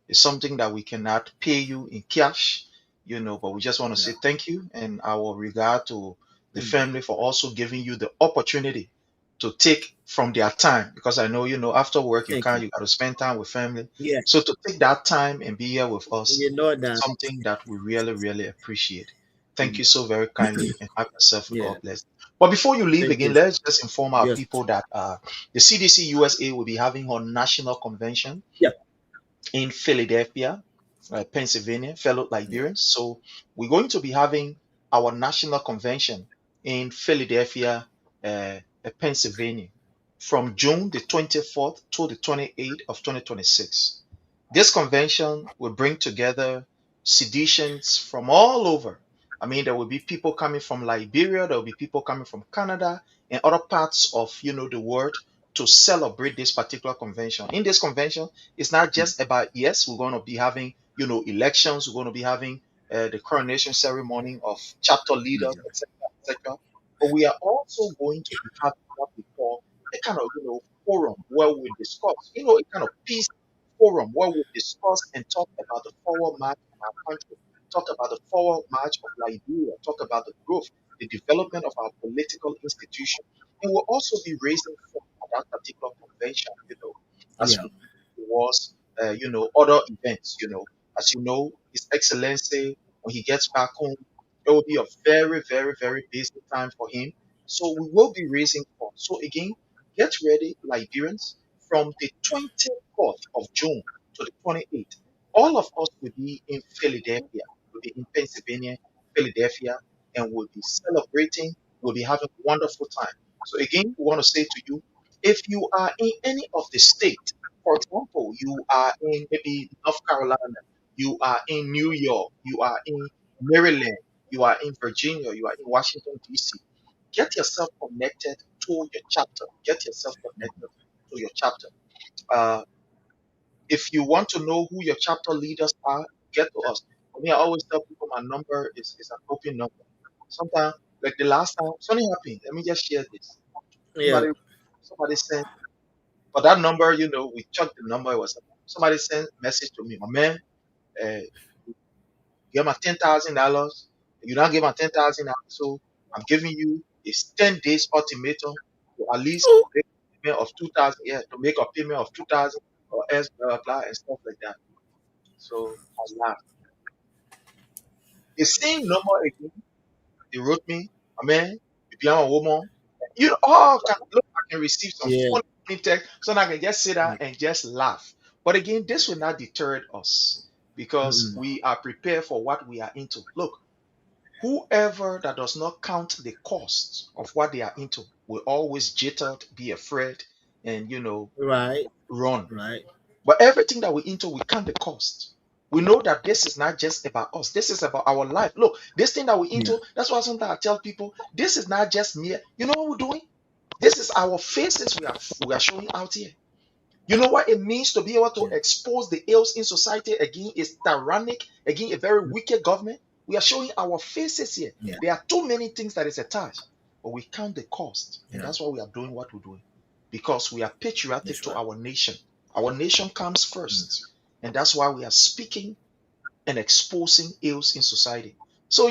It's something that we cannot pay you in cash, but we just want to say thank you and our regard to the family for also giving you the opportunity to take from their time because I know, after work you got to spend time with family. Yeah. So to take that time and be here with us You know is that. something that we really, really appreciate. Thank you so very kindly and have yourself a Yeah. God bless. But before you leave Thank again, you. let's just inform our Yes. people that the CDC USA will be having a national convention Yeah. in Philadelphia, Pennsylvania, fellow Liberians. So we're going to be having our national convention in Philadelphia, Pennsylvania, from June the 24th to the 28th of 2026. This convention will bring together seditions from all over. I mean, there will be people coming from Liberia, there will be people coming from Canada and other parts of the world to celebrate this particular convention. In this convention, it's not just about yes, we're going to be having elections, we're going to be having the coronation ceremony of chapter leaders, etc., etc. But we are also going to be having what we call a kind of forum where we discuss, a kind of peace forum where we discuss and talk about the forward march of our country, talk about the forward march of Liberia, talk about the growth, the development of our political institution. And we'll also be raising funds at that particular convention, as Yeah. we was, other events, as you know, His Excellency, when he gets back home, it will be a very, very, very busy time for him. So we will be raising funds. So again, get ready, Liberians, from the 24th of June to the 28th. All of us will be in Philadelphia, we'll be in Pennsylvania, Philadelphia, and we'll be celebrating, we'll be having a wonderful time. So again, we want to say to you, if you are in any of the states, for example, you are in maybe North Carolina, you are in New York, you are in Maryland, you are in Virginia, you are in Washington, D.C., get yourself connected to your chapter. Get yourself connected to your chapter. Uh, if you want to know who your chapter leaders are, get to us. For me, I always tell people my number is an open number. Sometimes, like the last time, something happened. Let me just share this. Yeah. Somebody sent, but that number, we checked the number. It was somebody sent a message to me. My man, uh, give my $10,000. You don't give my $10,000, so I'm giving you this 10 days ultimatum to at least make a payment of 2,000. Yeah, to make a payment of 2,000 or else blah blah blah and stuff like that. So I laughed. The same number again. They wrote me, a man, if you're a woman, look, I can receive some Yeah. funny text, so I can just sit down and just laugh. But again, this will not deter us because we are prepared for what we are into. Look, whoever that does not count the cost of what they are into will always jittered, be afraid, and run. Right. But everything that we into, we count the cost. We know that this is not just about us. This is about our life. Look, this thing that we into, that's why sometimes I tell people, this is not just me. You know what we're doing? This is our faces we are showing out here. You know what it means to be able to expose the ills in society again is tyrannic, again a very wicked government. We are showing our faces here. There are too many things that is attached, but we count the cost, and that's why we are doing what we're doing, because we are patriotic to our nation. Our nation comes first, and that's why we are speaking and exposing ills in society. So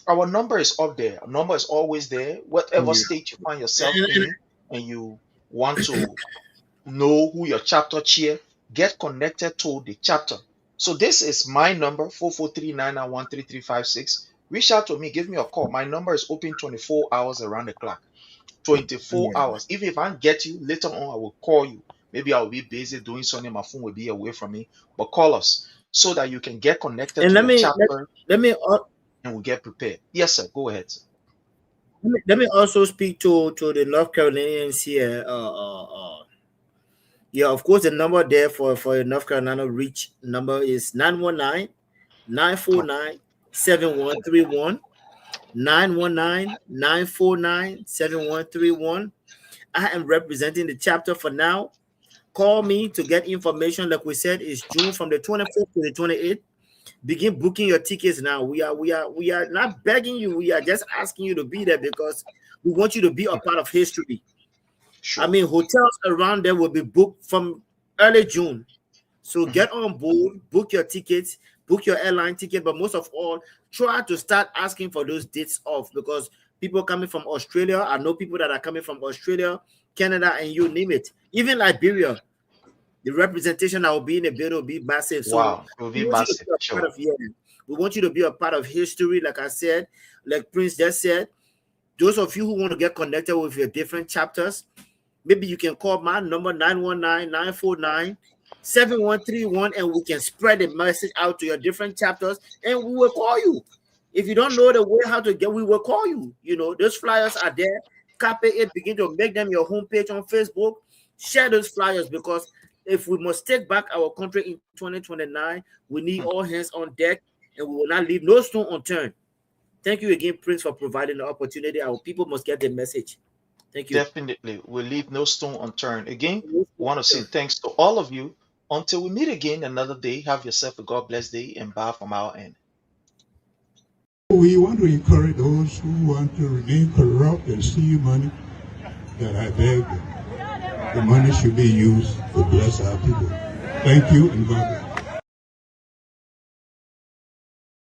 our number is up there. Our number is always there. Whatever state you find yourself in, and you want to know who your chapter chair, get connected to the chapter. So this is my number, 443-991-3356. Reach out to me, give me a call. My number is open 24 hours around the clock. 24 hours. Even if I don't get you, later on I will call you. Maybe I'll be busy doing something, my phone will be away from me. But call us so that you can get connected to the chapter. And we'll get prepared. Yes, sir. Go ahead, sir. Let me also speak to the North Carolinians here. Yeah, of course, the number there for your North Carolina reach number is 919-949-7131. 919-949-7131. I am representing the chapter for now. Call me to get information. Like we said, it's June from the 25th to the 28th. Begin booking your tickets now. We are not begging you. We are just asking you to be there because we want you to be a part of history. Sure. I mean, hotels around there will be booked from early June. So get on board, book your tickets, book your airline ticket, but most of all, try to start asking for those dates off because people coming from Australia, I know people that are coming from Australia, Canada, and you name it. Even Liberia, the representation that will be in the building will be massive. So it will be massive. Sure. We want you to be a part of history, like I said, like Prince just said. Those of you who want to get connected with your different chapters, maybe you can call my number 919-949-7131 and we can spread the message out to your different chapters and we will call you. If you don't know the way how to get, we will call you. Those flyers are there. Copy it, begin to make them your homepage on Facebook. Share those flyers because if we must take back our country in 2029, we need all hands on deck and we will not leave no stone unturned. Thank you again, Prince, for providing the opportunity. Our people must get the message. Thank you. Definitely. We'll leave no stone unturned. Again, we want to say thanks to all of you. Until we meet again another day, have yourself a God bless day and bye from our end. We want to encourage those who want to remain corrupt and steal money that I beg the money should be used to bless our people. Thank you and God bless.